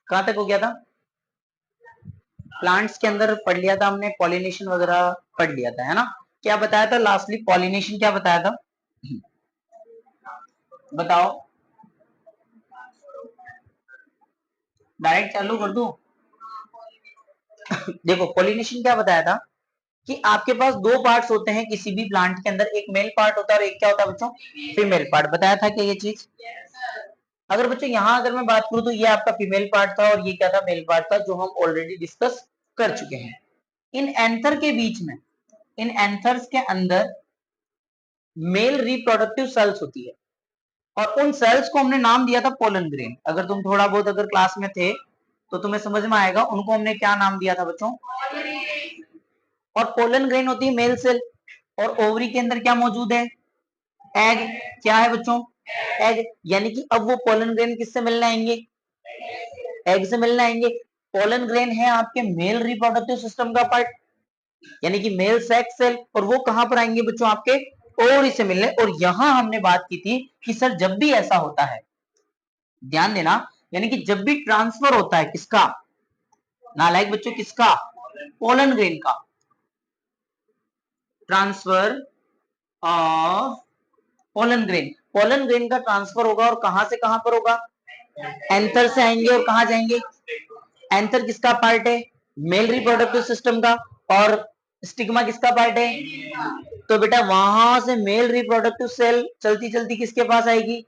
कहां तक हो गया था? प्लांट्स के अंदर पढ़ लिया था हमने, पॉलिनेशन वगैरह पढ़ लिया था, है ना? क्या बताया था लास्टली? पॉलिनेशन क्या बताया था? बताओ, डायरेक्ट चालू कर दूं? देखो, पॉलिनेशन क्या बताया था कि आपके पास दो पार्ट्स होते हैं किसी भी प्लांट के अंदर, एक मेल पार्ट होता है और एक क्या होता है बच्चों? Female part. बताया था क्या ये चीज? अगर बच्चों यहाँ अगर मैं बात करूं तो ये आपका फीमेल पार्ट था और ये क्या था? मेल पार्ट था, जो हम ऑलरेडी डिस्कस कर चुके हैं। इन एंथर के बीच में, इन एंथर्स के अंदर मेल रिप्रोडक्टिव सेल्स होती है और उन सेल्स को हमने नाम दिया था पोलन ग्रेन। अगर तुम थोड़ा बहुत अगर क्लास में थे तो तुम्हें समझ में आएगा, उनको हमने क्या नाम दिया था बच्चों? और पोलन ग्रेन होती है मेल सेल, और ओवरी के अंदर क्या मौजूद है? एग। क्या है बच्चों? एग। यानी कि अब वो पोलन ग्रेन किससे मिलने आएंगे? एग से मिलने आएंगे। पोलन ग्रेन है आपके मेल रिप्रोडक्टिव सिस्टम का पार्ट, यानी कि मेल सेक्स सेल, और वो कहां पर आएंगे बच्चों? आपके ओवरी से मिलने। और यहां हमने बात की थी कि सर जब भी ऐसा होता है, ध्यान देना, यानी कि जब भी ट्रांसफर होता है किसका? नालायक बच्चों, किसका? पोलन ग्रेन का। Transfer of pollen grain, pollen grain का ट्रांसफर होगा और कहां से कहां पर होगा? एंथर से आएंगे और कहां जाएंगे? एंथर किसका पार्ट है? मेल रिप्रोडक्टिव सिस्टम का। और स्टिग्मा किसका पार्ट है? तो बेटा वहां से मेल रिप्रोडक्टिव सेल चलती चलती किसके पास आएगी?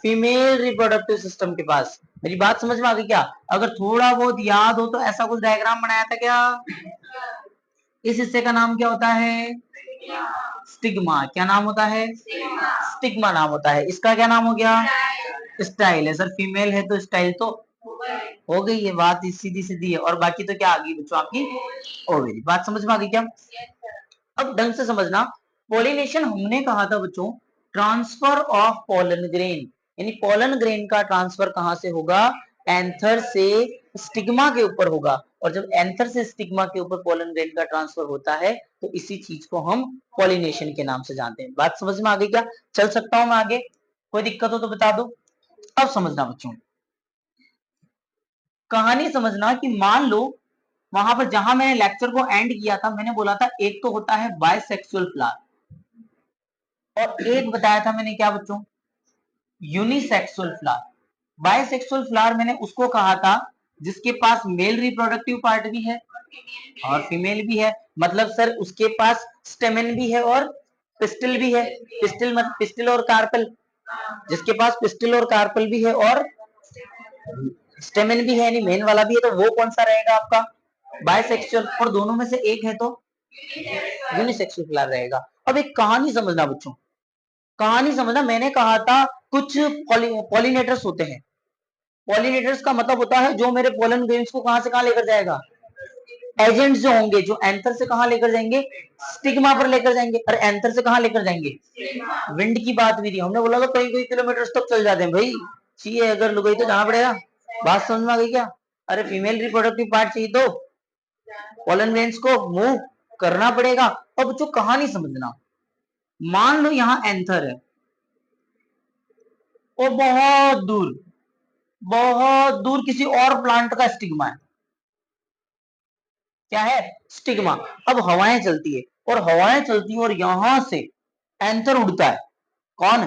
फीमेल रिप्रोडक्टिव सिस्टम के पास। मेरी बात समझ में आ गई क्या? अगर थोड़ा बहुत याद हो तो ऐसा कुछ डायग्राम बनाया था क्या? इस हिस्से का नाम क्या होता है? स्टिग्मा। क्या नाम होता है? स्टिग्मा नाम होता है। इसका क्या नाम हो गया? स्टाइल है। सर फीमेल है तो स्टाइल तो हो गई, ये बात सीधी सीधी है। और बाकी तो क्या आ गई बच्चों आपकी? ओवेरी। बात समझ में आ गई क्या? अब ढंग से समझना, पोलिनेशन हमने कहा था बच्चों ट्रांसफर ऑफ पोलन ग्रेन, यानी पोलन ग्रेन का ट्रांसफर कहां से होगा? एंथर से स्टिग्मा के ऊपर होगा। और जब एंथर से स्टिग्मा के ऊपर पोलन ग्रेन का ट्रांसफर होता है तो इसी चीज को हम पोलिनेशन के नाम से जानते हैं। बात समझ में आ गई क्या? चल सकता हूं मैं आगे? कोई दिक्कत हो तो बता दो। अब समझना बच्चों, कहानी समझना कि मान लो वहां पर जहां मैंने लेक्चर को एंड किया था, मैंने बोला था एक तो होता है बायसेक्सुअल फ्लावर, और एक बताया था मैंने क्या बच्चों? Unisexual flower. बायसेक्सुअल फ्लावर मैंने उसको कहा था जिसके पास मेल रिप्रोडक्टिव पार्ट भी है और फीमेल भी है। मतलब सर उसके पास स्टेमेन भी है और पिस्टिल भी है। पिस्टिल मतलब पिस्टिल और कार्पल, जिसके पास पिस्टिल और कार्पल भी है और स्टेमेन भी है, यानी मेन वाला भी है, तो वो कौन सा रहेगा आपका? बायसेक्सुअल। और दोनों में से एक है तो यूनिसेक्सुअल फ्लावर रहेगा। अब एक कहानी समझना बच्चों, कहानी समझना, मैंने कहा था कुछ पॉलिनेटर्स होते हैं। पॉलिनेटर्स का मतलब होता है जो मेरे पोलन ग्रेन्स को कहां से कहां लेकर जाएगा? एजेंट्स जो होंगे जो एंथर से कहां लेकर जाएंगे? स्टिग्मा पर लेकर जाएंगे। और एंथर से कहां लेकर जाएंगे? विंड की बात भी थी, हमने बोला था कई कई किलोमीटर तक चल जाते हैं भाई, चाहिए अगर लुगाई तो जाना पड़ेगा। बात समझ में आ गई क्या? अरे फीमेल रिप्रोडक्टिव पार्ट चाहिए तो पोलन ग्रेन्स को मूव करना पड़ेगा। अब जो कहानी समझना, मान लो यहां एंथर है और बहुत दूर किसी और प्लांट का स्टिग्मा है। क्या है? स्टिग्मा। अब हवाएं चलती है और हवाएं चलती है और यहां से एंथर उड़ता है। कौन?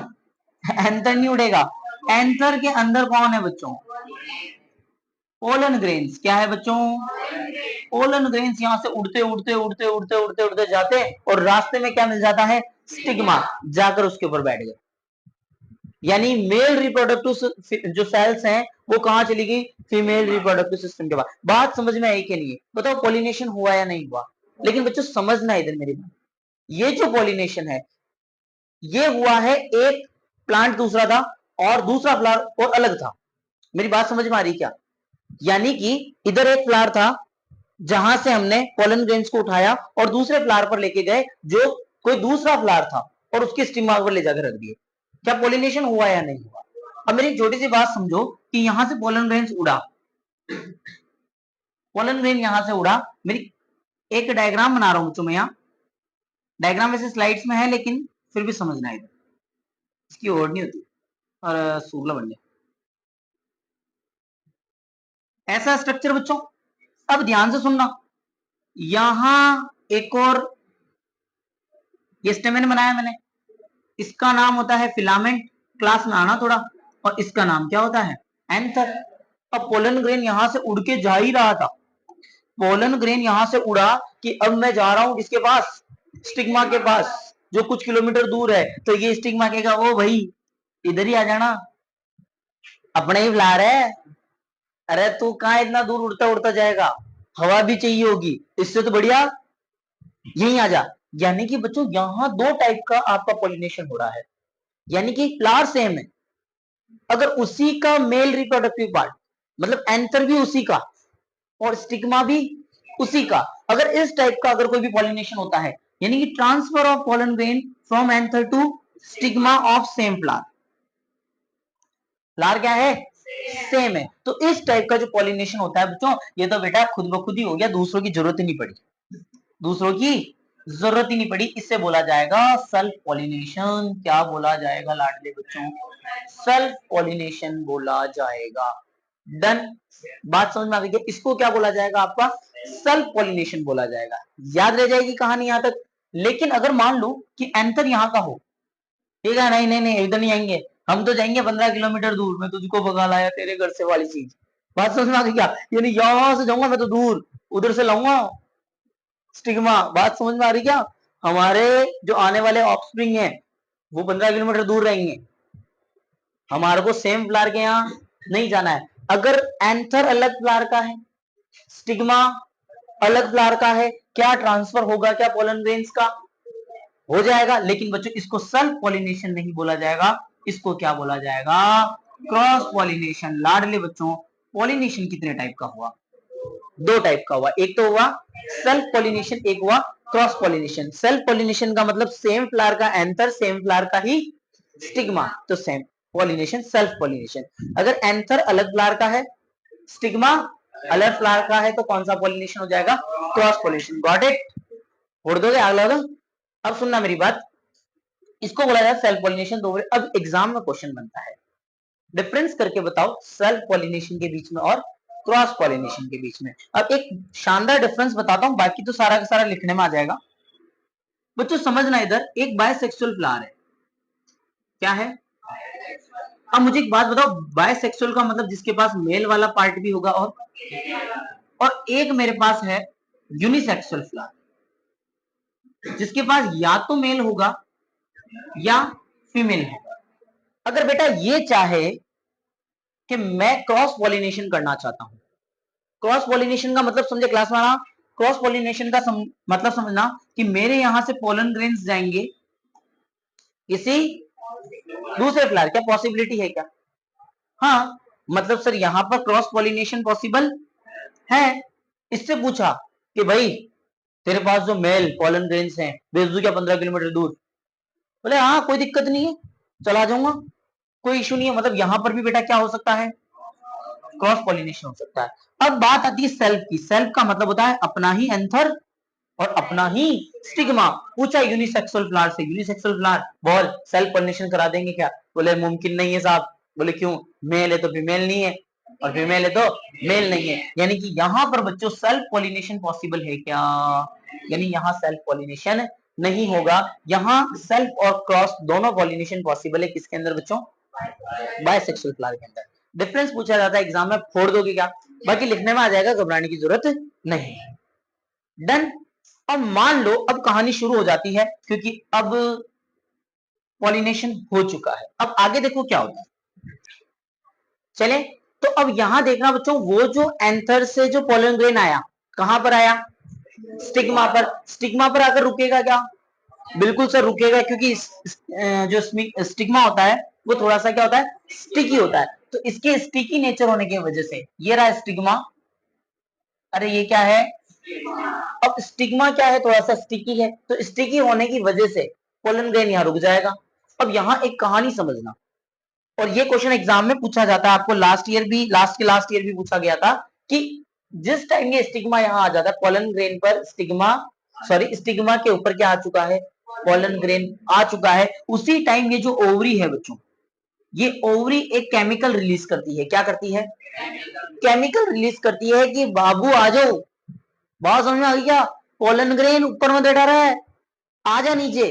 एंथर नहीं उड़ेगा। एंथर के अंदर कौन है बच्चों? Pollen grains. क्या है बच्चों? पोलन ग्रेन्स यहां से उड़ते उड़ते उड़ते उड़ते उड़ते उड़ते जाते और रास्ते में क्या मिल जाता है? स्टिग्मा। जाकर उसके ऊपर बैठ गए। यानी मेल रिप्रोडक्टिव जो सेल्स हैं वो कहां चली गई? फीमेल रिप्रोडक्टिव सिस्टम के बाद। बात समझ में आई कि नहीं? बताओ पॉलिनेशन हुआ या नहीं हुआ? लेकिन बच्चों समझना इधर मेरी बात, ये जो पॉलिनेशन है ये हुआ है, एक प्लांट दूसरा था और दूसरा फ्लावर और अलग था। मेरी बात समझ में आ रही क्या? यानी कि इधर एक फ्लावर था जहां से हमने पोलन ग्रेन्स को उठाया और दूसरे फ्लावर पर लेके गए जो कोई दूसरा फ्लावर था और उसके स्टिग्मा पर ले जाकर रख दिए। क्या पॉलिनेशन हुआ या नहीं हुआ? अब मेरी छोटी सी बात समझो कि यहां से पोलन ग्रेन्स उड़ा, पोलन ग्रेन यहां से उड़ा। मेरी एक डायग्राम बना रहा हूं बच्चों मैं यहाँ, डायग्राम वैसे स्लाइड्स में है लेकिन फिर भी समझना है, इधर इसकी ओर नहीं होती और सूगला बन गया। ऐसा स्ट्रक्चर बच्चों। अब ध्यान से सुनना, यहां एक और ये स्टेमेन बनाया मैंने, इसका नाम होता है फिलामेंट, क्लास में आना थोड़ा, और इसका नाम क्या होता है, एंथर। अब पोलन ग्रेन यहां से उड़ के जा ही रहा था, पोलन ग्रेन यहां से उड़ा कि अब मैं जा रहा हूं किसके पास, स्टिग्मा के पास, जो कुछ किलोमीटर दूर है। तो ये स्टिग्मा कहेगा ओ भाई इधर ही आ जाना, अपने ही बुला रहे, अरे तू कहां इतना दूर उड़ता उड़ता जाएगा, हवा भी चाहिए होगी, इससे तो बढ़िया यहीं आ जा। यानी कि बच्चों यहां दो टाइप का आपका पॉलिनेशन हो रहा है, यानी कि फ्लावर सेम है, अगर उसी का मेल रिप्रोडक्टिव पार्ट, मतलब एंथर भी उसी का और स्टिग्मा भी उसी का, अगर इस टाइप का अगर कोई भी पॉलिनेशन होता है, यानी कि transfer of pollen grain from anther to stigma of same flower, flower क्या है, सेम है, तो इस टाइप का जो पॉलिनेशन होता है बच्चों, ये तो बेटा खुद ब खुद ही हो गया, दूसरों की जरूरत ही नहीं पड़ी, दूसरों की जरूरत ही नहीं पड़ी, इससे बोला जाएगा सेल्फ पॉलिनेशन। क्या बोला जाएगा लाडले बच्चों, सेल्फ पॉलिनेशन बोला जाएगा। डन, बात समझ में आ गई, इसको क्या बोला जाएगा आपका, सेल्फ पॉलिनेशन बोला जाएगा। याद रह जाएगी कहानी यहां तक। लेकिन अगर मान लो कि एंथर यहां का हो, ठीक है, नहीं नहीं नहीं इधर नहीं आएंगे, हम तो जाएंगे 15 किलोमीटर दूर, मैं तुझको भगा लाया तेरे घर से वाली चीज, बात समझ में आ गई क्या, यानी यहां से जाऊंगा मैं तो दूर, उधर से लाऊंगा स्टिग्मा, बात समझ में आ रही क्या, हमारे जो आने वाले ऑफस्प्रिंग है वो 15 किलोमीटर दूर रहेंगे, हमारे को सेम फ्लावर के यहाँ नहीं जाना है। अगर एंथर अलग फ्लावर का है, स्टिग्मा अलग फ्लावर का है, क्या ट्रांसफर होगा क्या पोलन ग्रेन्स का, हो जाएगा। लेकिन बच्चों इसको सेल्फ पॉलिनेशन नहीं बोला जाएगा, इसको क्या बोला जाएगा, क्रॉस पॉलिनेशन। लाडले बच्चों पॉलिनेशन कितने टाइप का हुआ, दो टाइप का हुआ, एक तो हुआ सेल्फ पॉलिनेशन, एक हुआ क्रॉस पॉलिनेशन। सेल्फ पॉलिनेशन का मतलब सेम फ्लावर का एंथर, सेम फ्लावर का ही स्टिग्मा, तो सेम पॉलिनेशन सेल्फ पॉलिनेशन। अगर एंथर अलग फ्लावर का है, स्टिग्मा अलग फ्लावर का है, तो कौन सा पॉलिनेशन हो जाएगा, क्रॉस पॉलिनेशन। गॉट इट, छोड़ दोगे अगला। अब सुनना मेरी बात, इसको बोला जाता है सेल्फ पॉलिनेशन। दो अब एग्जाम में क्वेश्चन बनता है, डिफरेंस करके बताओ सेल्फ पॉलिनेशन के बीच में और क्रॉस पॉलिनेशन के बीच में। अब एक शानदार डिफरेंस बताता हूं, बाकी तो सारा का सारा लिखने में आ जाएगा। बच्चों समझना, इधर एक बायसेक्सुअल फ्लावर है, क्या है, अब मुझे एक बात बताओ, बायसेक्सुअल का मतलब जिसके पास मेल वाला पार्ट भी होगा, और एक मेरे पास है यूनिसेक्सुअल फ्लावर, जिसके पास या तो मेल होगा या फीमेल होगा। अगर बेटा ये चाहे कि मैं क्रॉस पॉलिनेशन करना चाहता हूं, क्रॉस पॉलिनेशन का मतलब समझे क्लास में, क्रॉस पॉलिनेशन का मतलब समझना कि मेरे यहां से पोलन ग्रेन्स जाएंगे किसी दूसरे फ्लावर, क्या पॉसिबिलिटी है क्या, हाँ, मतलब सर यहां पर क्रॉस पॉलिनेशन पॉसिबल है। इससे पूछा कि भाई तेरे पास जो मेल पोलन ग्रेन्स हैं भेज दूं क्या 15 किलोमीटर दूर, बोले हाँ कोई दिक्कत नहीं है, चला जाऊंगा, कोई इशू नहीं है। मतलब यहां पर भी बेटा क्या हो सकता है, क्रॉस पॉलिनेशन हो सकता है। अब बात आती है सेल्फ की, सेल्फ का मतलब होता है अपना ही एंथर और अपना ही स्टिग्मा। पूछा यूनिसेक्सुअल फ्लावर से, यूनिसेक्सुअल फ्लावर बोल सेल्फ पॉलिनेशन करा देंगे क्या, बोले मुमकिन नहीं है साहब, बोले क्यों, मेल है तो फीमेल नहीं है, और फीमेल है तो मेल नहीं है, यानी कि यहां पर बच्चों सेल्फ पॉलिनेशन पॉसिबल है क्या, यानी यहां सेल्फ पॉलिनेशन नहीं होगा, यहां सेल्फ और क्रॉस दोनों पॉलिनेशन पॉसिबल है, किसके अंदर बच्चों, बायसेक्सुअल फ्लावर के अंदर। डिफरेंस पूछा जाता है एग्जाम में, फोड़ दोगे क्या, बाकी लिखने में आ जाएगा, घबराने की जरूरत नहीं। डन। अब मान लो अब कहानी शुरू हो जाती है, क्योंकि अब पॉलिनेशन हो चुका है, अब आगे देखो क्या होता है। चले, तो अब यहां देखना बच्चों, वो जो एंथर से जो पोलन ग्रेन आया, कहां पर आया, स्टिग्मा पर, स्टिग्मा पर आकर रुकेगा क्या, बिल्कुल सर रुकेगा, क्योंकि जो स्टिग्मा होता है वो थोड़ा सा क्या होता है, स्टिकी होता है, तो इसके स्टिकी नेचर होने की वजह से ये रहा स्टिग्मा, अरे ये क्या है, अब स्टिग्मा क्या है, थोड़ा सा स्टिकी है, तो स्टिकी होने की वजह से पोलन ग्रेन यहाँ रुक जाएगा। अब यहाँ एक कहानी समझना, और ये क्वेश्चन एग्जाम में पूछा जाता है आपको, लास्ट ईयर भी, लास्ट ईयर भी पूछा गया था कि जिस टाइम ये स्टिग्मा यहाँ आ जाता है पोलन ग्रेन पर, स्टिग्मा सॉरी स्टिग्मा के ऊपर क्या आ चुका है, पोलन ग्रेन आ चुका है, उसी टाइम ये जो ओवरी है बच्चों, ये ओवरी एक केमिकल रिलीज करती है, क्या करती है, केमिकल रिलीज करती है कि बाबू आ जाओ। बात समझ में आ गई क्या? पोलन ग्रेन ऊपर में बैठा रहा है, आजा नीचे।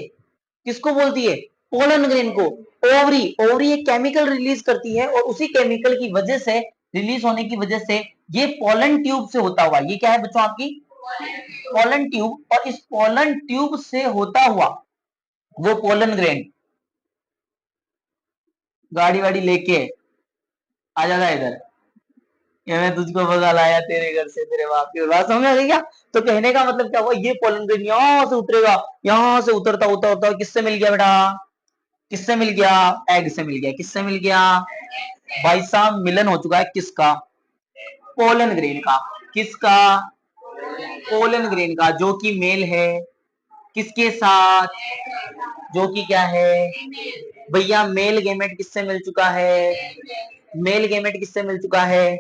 किसको बोलती है? पोलन ग्रेन को। ओवरी, ओवरी एक केमिकल रिलीज करती है और उसी केमिकल की वजह से, रिलीज होने की वजह से, ये पोलन ट्यूब से होता हुआ, ये क्या है बच्चों आपकी? Pollen tube. और इस पोलन ट्यूब से होता हुआ वो पोलन ग्रेन गाड़ी वाड़ी लेके आ जाएगा इधर, ये मैं तुझको भगा लाया तेरे घर से, तेरे बाप की। बात समझ आ गई क्या? तो कहने का मतलब क्या हुआ, ये पोलन ग्रेन यहां से उतरेगा, यहां से उतरता उतरता किससे मिल गया बेटा? किससे मिल गया? एग से मिल गया। किससे मिल गया भाई साहब? मिलन हो चुका है किसका? पोलन ग्रेन का। किसका? पोलन ग्रेन का, जो कि मेल है। किसके साथ? जो कि क्या है भैया? मेल गेमेट किससे मिल चुका है? मेल गेमेट किससे मिल चुका है?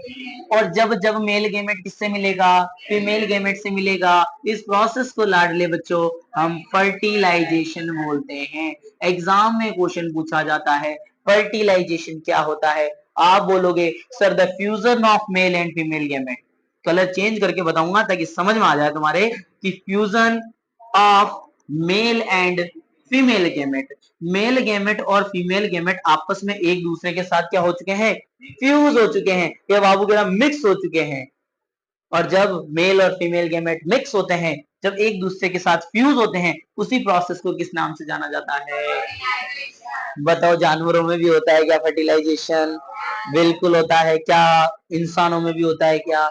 और जब जब मेल गेमेट किससे मिलेगा? फीमेल गेमेट से मिलेगा। इस प्रोसेस को लाडले बच्चों हम फर्टिलाइजेशन बोलते हैं। एग्जाम में क्वेश्चन पूछा जाता है, फर्टिलाइजेशन क्या होता है? आप बोलोगे sir the fusion of male and female gamete. Colour change करके बताऊंगा ताकि समझ में आ जाए तुम्हारे कि fusion of male and female gamete, male gamete और फीमेल गेमेट आपस में एक दूसरे के साथ क्या हो चुके हैं? फ्यूज हो चुके हैं, या बाबू के नाम मिक्स हो चुके हैं। और जब मेल और फीमेल गेमेट मिक्स होते हैं, जब एक दूसरे के साथ फ्यूज होते हैं, उसी प्रोसेस को किस नाम से जाना जाता है? बताओ, जानवरों में भी होता है क्या फर्टिलाइजेशन? बिल्कुल होता है। क्या इंसानों में भी होता है क्या?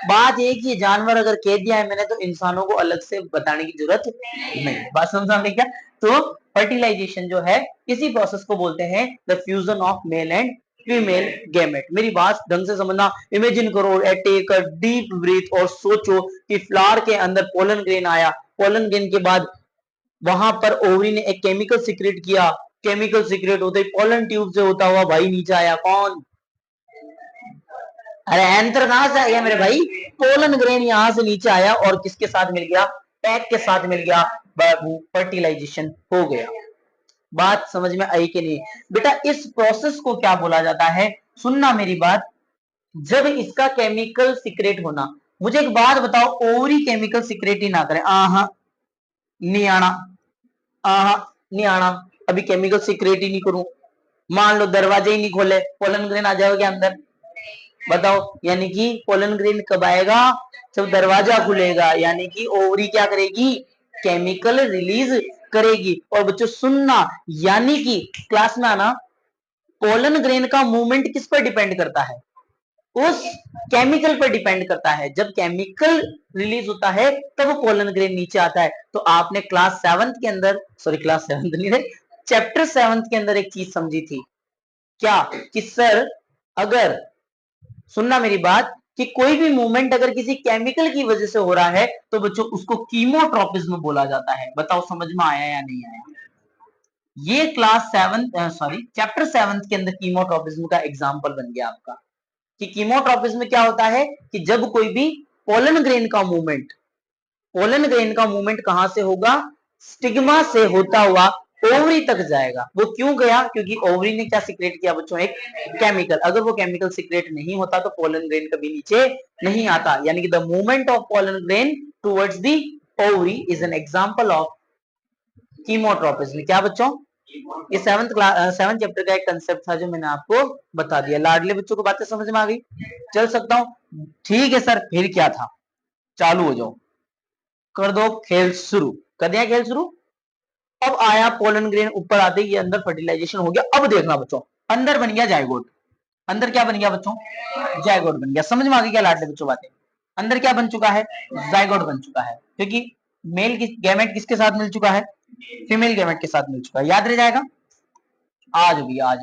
बात एक ही, जानवर अगर कह दिया है मैंने तो इंसानों को अलग से बताने की जरूरत नहीं। बात समझ क्या? तो फर्टिलाइजेशन जो है, इसी प्रोसेस को बोलते हैं the fusion of male and female gamete. मेरी बात ढंग से समझना। इमेजिन करो, टेक अ डीप ब्रीथ और सोचो कि फ्लावर के अंदर पोलन ग्रेन आया। पोलन ग्रेन के बाद वहां पर ओवरी ने एक केमिकल सीक्रेट किया। केमिकल सीक्रेट होते ही पोलन ट्यूब से होता हुआ भाई नीचे आया। कौन? अरे एंथर कहां से आ गया मेरे भाई? पोलन ग्रेन यहां से नीचे आया और किसके साथ मिल गया? पैक के साथ मिल गया। बाबू फर्टिलाइजेशन हो गया। बात समझ में आई कि नहीं? बेटा इस प्रोसेस को क्या बोला जाता है? सुनना मेरी बात। जब इसका केमिकल सीक्रेट होना, मुझे एक बात बताओ, ओवरी केमिकल सीक्रेट ही ना करे, आहा नहीं आना, आहा नहीं आना, अभी केमिकल सीक्रेट ही नहीं करूं, मान लो दरवाजे ही नहीं खोले, पोलन ग्रेन आ जाएगा अंदर? बताओ, यानी कि पोलन ग्रेन कब आएगा? जब दरवाजा खुलेगा। यानी कि ओवरी क्या करेगी? केमिकल रिलीज करेगी। और बच्चों सुनना, यानी कि क्लास में आना, पोलन ग्रेन का मूवमेंट किस पर डिपेंड करता है? उस केमिकल पर डिपेंड करता है। जब केमिकल रिलीज होता है तब पोलन ग्रेन नीचे आता है। तो आपने क्लास 7th के अंदर, सॉरी क्लास 7th नहीं थे, चैप्टर 7th के अंदर एक चीज समझी थी क्या? कि सर अगर, सुनना मेरी बात, कि कोई भी मूवमेंट अगर किसी केमिकल की वजह से हो रहा है तो बच्चों उसको कीमोट्रोपिज्म बोला जाता है। बताओ समझ में आया या नहीं आया? ये class 7th, sorry chapter 7th के अंदर कीमोट्रोपिज्म का एग्जांपल बन गया आपका। कि कीमोट्रोपिज्म में क्या होता है कि जब कोई भी पोलन ग्रेन का मूवमेंट, पोलन ग्रेन का मूवमेंट कहां से होगा? स्टिग्मा से होता हुआ ओवरी तक जाएगा। वो क्यों गया? क्योंकि ओवरी ने क्या सीक्रेट किया बच्चों? एक केमिकल। अगर वो केमिकल सीक्रेट नहीं होता तो पोलन ग्रेन कभी नीचे नहीं आता। यानी कि the movement of pollen grain towards the ovary is an example of chemotropism. क्या बच्चों? ये 7th चैप्टर का एक कंसेप्ट था जो मैंने आपको बता दिया। लाडले बच्चों को बातें समझ में आ गई? चल सकता हूं? ठीक है सर, फिर क्या था? चालू हो जाओ, कर दो खेल शुरू। कर दिया खेल शुरू। अब आया पोलन ग्रेन, ऊपर आते ही अंदर फर्टिलाइजेशन हो गया। अब देखना बच्चों, अंदर बन गया जायगोट। अंदर क्या बन गया बच्चों? जायगोट बन गया। समझ में आ गई क्या लाडले बच्चों बातें? अंदर क्या बन चुका है? जायगोट बन चुका है। क्योंकि मेल की गैमेट किसके साथ मिल चुका है? फीमेल गैमेट के साथ मिल चुका है। याद रह जाएगा? आज भी आज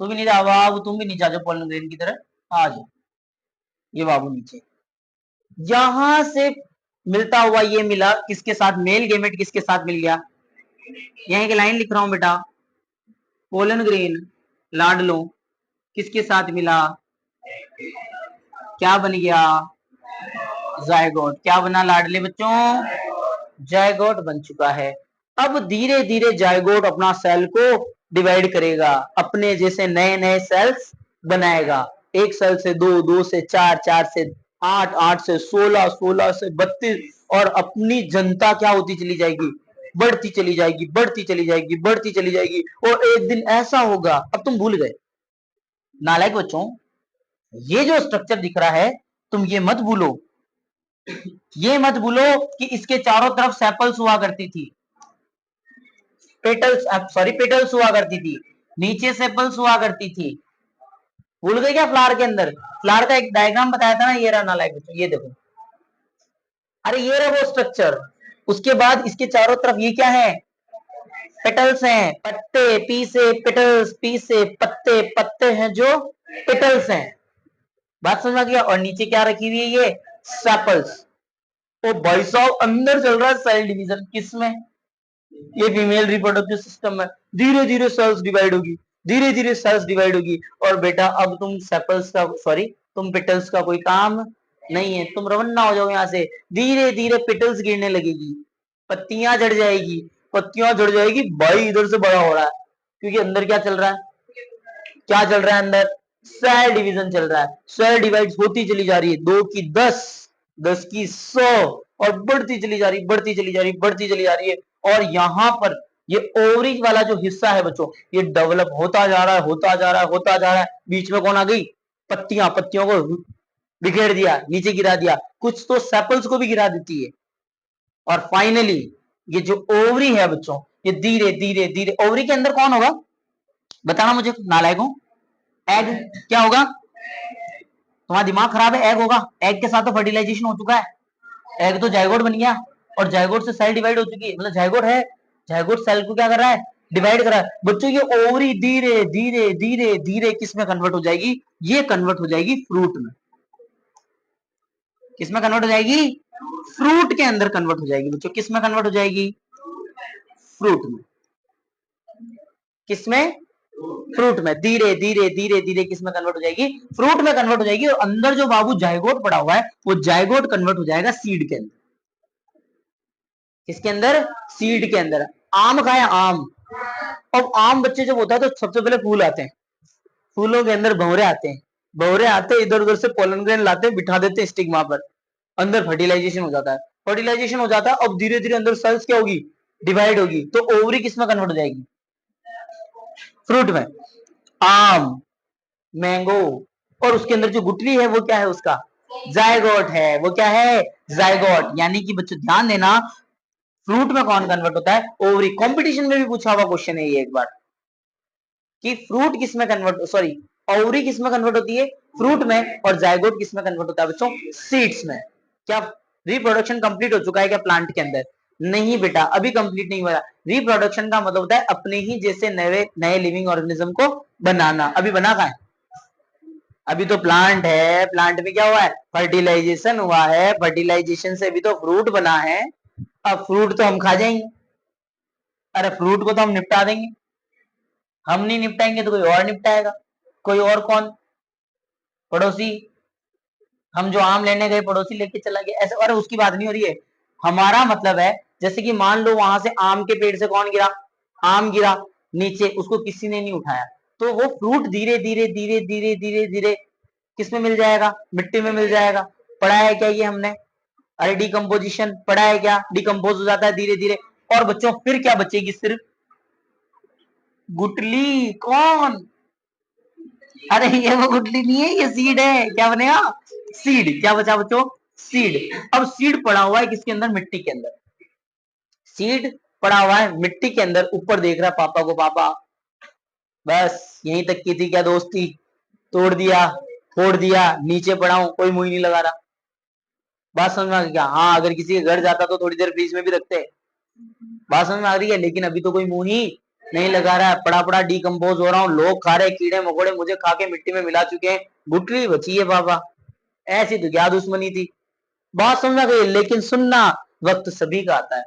तू भी नहीं जा बाबू, तुम भी नीचे आ जाओ पोलन ग्रेन की तरह आ जाओ। ये बाबू नीचे, यहां से मिलता हुआ ये मिला किसके साथ? मेल गेमेट किसके साथ मिल गया? यहां की लाइन लिख रहा हूं बेटा, पोलन ग्रेन लाडलो किसके साथ मिला? क्या बन गया? जायगोट। क्या बना लाडले बच्चों? जायगोट बन चुका है। अब धीरे धीरे जायगोट अपना सेल को डिवाइड करेगा, अपने जैसे नए नए सेल्स बनाएगा। एक सेल से 2, 2 से 4, 4 से 8, 8 से 16, 16 से 32 और अपनी जनता क्या होती चली जाएगी, बढ़ती चली जाएगी, बढ़ती चली जाएगी, बढ़ती चली जाएगी। और एक दिन ऐसा होगा, अब तुम भूल गए नालायक बच्चों, ये जो स्ट्रक्चर दिख रहा है तुम ये मत भूलो, ये मत भूलो कि इसके चारों तरफ सेपल्स हुआ करती थी, पेटल्स, सॉरी पेटल्स हुआ करती थी, नीचे सेपल्स हुआ करती थी। भूल गए क्या? फ्लावर के अंदर, फ्लावर का एक डायग्राम बताया था ना, ये रहा नालायक बच्चों, ये देखो, अरे ये रहा वो स्ट्रक्चर। उसके बाद इसके चारों तरफ ये क्या है, पेटल्स हैं, पत्ते, पी से पेटल्स, पी से पत्ते, पत्ते हैं जो पेटल्स हैं। बात समझ गया? और नीचे क्या रखी हुई है, ये सेपल्स। ओ भाई साहब, अंदर चल रहा है सेल डिवीजन, किसमें, ये फीमेल रिप्रोडक्टिव सिस्टम में धीरे धीरे सेल्स डिवाइड होगी, धीरे धीरे सेल्स डिवाइड होगी। और बेटा अब तुम सेपल्स का, सॉरी तुम पेटल्स का कोई काम नहीं है, तुम रवाना हो जाओ यहाँ से। धीरे धीरे पेटल्स गिरने लगेगी, पत्तियां झड़ जाएगी, पत्तियां झड़ जाएगी भाई, इधर से बड़ा हो रहा है, क्योंकि अंदर क्या चल रहा है, क्या चल रहा है अंदर, सेल डिवीजन चल रहा है। सेल डिवाइड होती चली जा रही है, 2 की 10, 10 की 100 और बढ़ती चली जा रही, बढ़ती चली जा रही, बढ़ती चली जा रही है। और यहाँ पर ये ओवरीज वाला जो हिस्सा है बच्चों, ये डेवलप होता जा रहा है, होता जा रहा है, होता जा रहा है। बीच में कौन आ गई, पत्तियां, पत्तियों को बिखेर दिया, नीचे गिरा दिया, कुछ तो सेपल्स को भी गिरा देती है। और फाइनली ये जो ओवरी है बच्चों, ये धीरे धीरे धीरे, ओवरी के अंदर कौन होगा बताना मुझे नालायकों, एग क्या होगा, तुम्हारा दिमाग खराब है, एग होगा, एग के साथ तो फर्टिलाइजेशन हो चुका है, एग तो जायगोट बन गया और जायगोट से सेल डिवाइड हो चुकी है, मतलब जायगोट है, जायगोट सेल को क्या कर रहा है, डिवाइड कर रहा है। बच्चों ये ओवरी धीरे धीरे धीरे धीरे किस में कन्वर्ट हो जाएगी, ये कन्वर्ट हो जाएगी फ्रूट में। किस में कन्वर्ट हो जाएगी, फ्रूट के अंदर कन्वर्ट हो जाएगी बच्चों, किस में कन्वर्ट हो जाएगी, फ्रूट में, किसमें, फ्रूट में, धीरे धीरे धीरे धीरे किस में कन्वर्ट हो जाएगी, फ्रूट में कन्वर्ट हो जाएगी। और अंदर जो बाबू जायगोट पड़ा हुआ है वो जायगोट कन्वर्ट हो जाएगा सीड के अंदर, किसके अंदर, सीड के अंदर। आम खाया, आम, अब आम बच्चे जब होता है तो सबसे पहले फूल आते हैं, फूलों के अंदर भंवरे आते हैं, भंवरे आते इधर उधर से पोलन ग्रेन लाते हैं, बिठा देते हैं स्टिग्मा पर, अंदर फर्टिलाइजेशन हो जाता है, फर्टिलाइजेशन हो जाता है। अब धीरे धीरे अंदर सेल्स क्या होगी, डिवाइड होगी, तो ओवरी किसमें कन्वर्ट हो जाएगी, फ्रूट में, आम, मैंगो। और उसके अंदर जो गुठली है वो क्या है उसका, जायगोट है, वो क्या है, जायगोट। यानी कि बच्चों ध्यान देना, फ्रूट में कौन कन्वर्ट होता है, ओवरी। कंपटीशन में भी पूछा हुआ क्वेश्चन है ये एक बार, कि फ्रूट किस में कन्वर्ट, सॉरी ओवरी किस में कन्वर्ट होती है, फ्रूट में, और जायगोट किस में कन्वर्ट होता है बच्चों, सीड्स में। क्या रिप्रोडक्शन कंप्लीट हो चुका है क्या प्लांट के अंदर, नहीं बेटा अभी कंप्लीट नहीं हुआ। रिप्रोडक्शन का मतलब होता है अपने ही जैसे नए नए लिविंग ऑर्गेनिज्म को बनाना, अभी बना कहां है, अभी तो प्लांट है, प्लांट में क्या हुआ है, फर्टिलाइजेशन हुआ है, फर्टिलाइजेशन से अभी तो फ्रूट बना है। अब फ्रूट तो हम खा जाएंगे, अरे फ्रूट को तो हम निपटा देंगे, हम नहीं निपटाएंगे तो कोई और निपटाएगा, कोई और कौन, पड़ोसी, हम जो आम लेने गए पड़ोसी लेके चला गया, ऐसे। अरे उसकी बात नहीं हो रही है, हमारा मतलब है जैसे कि मान लो वहां से आम के पेड़ से कौन गिरा, आम गिरा नीचे, उसको किसी ने नहीं उठाया, तो वो फ्रूट धीरे धीरे धीरे धीरे धीरे धीरे किसमें मिल जाएगा, मिट्टी में मिल जाएगा। पढ़ा है क्या ये हमने, अरे डिकम्पोजिशन पढ़ा है क्या, डिकम्पोज हो जाता है धीरे धीरे। और बच्चों फिर क्या बचेगी, सिर्फ गुटली, कौन, अरे ये वो गुटली नहीं है, ये सीड है, क्या बनेगा, सीड। क्या बचा बच्चों, सीड। अब सीड पड़ा हुआ है किसके अंदर, मिट्टी के अंदर, सीड पड़ा हुआ है मिट्टी के अंदर, ऊपर देख रहा पापा को, पापा बस यहीं तक की थी क्या दोस्ती, तोड़ दिया, फोड़ दिया, नीचे पड़ा हूं, कोई मुंह नहीं लगा रहा। बात समझ में आ गई क्या, हाँ अगर किसी के घर जाता तो थोड़ी देर फ्रीज में भी रखते, बात समझ में आ रही है, लेकिन अभी तो कोई मुंह ही नहीं लगा रहा है, पड़ा पड़ा डिकम्पोज हो रहा हूँ, लोग खा रहे, कीड़े मकोड़े मुझे खा के मिट्टी में मिला चुके हैं, गुटली बची है बाबा, ऐसी तो क्या दुश्मनी थी। बात समझ में गई, लेकिन सुनना, वक्त सभी का आता है।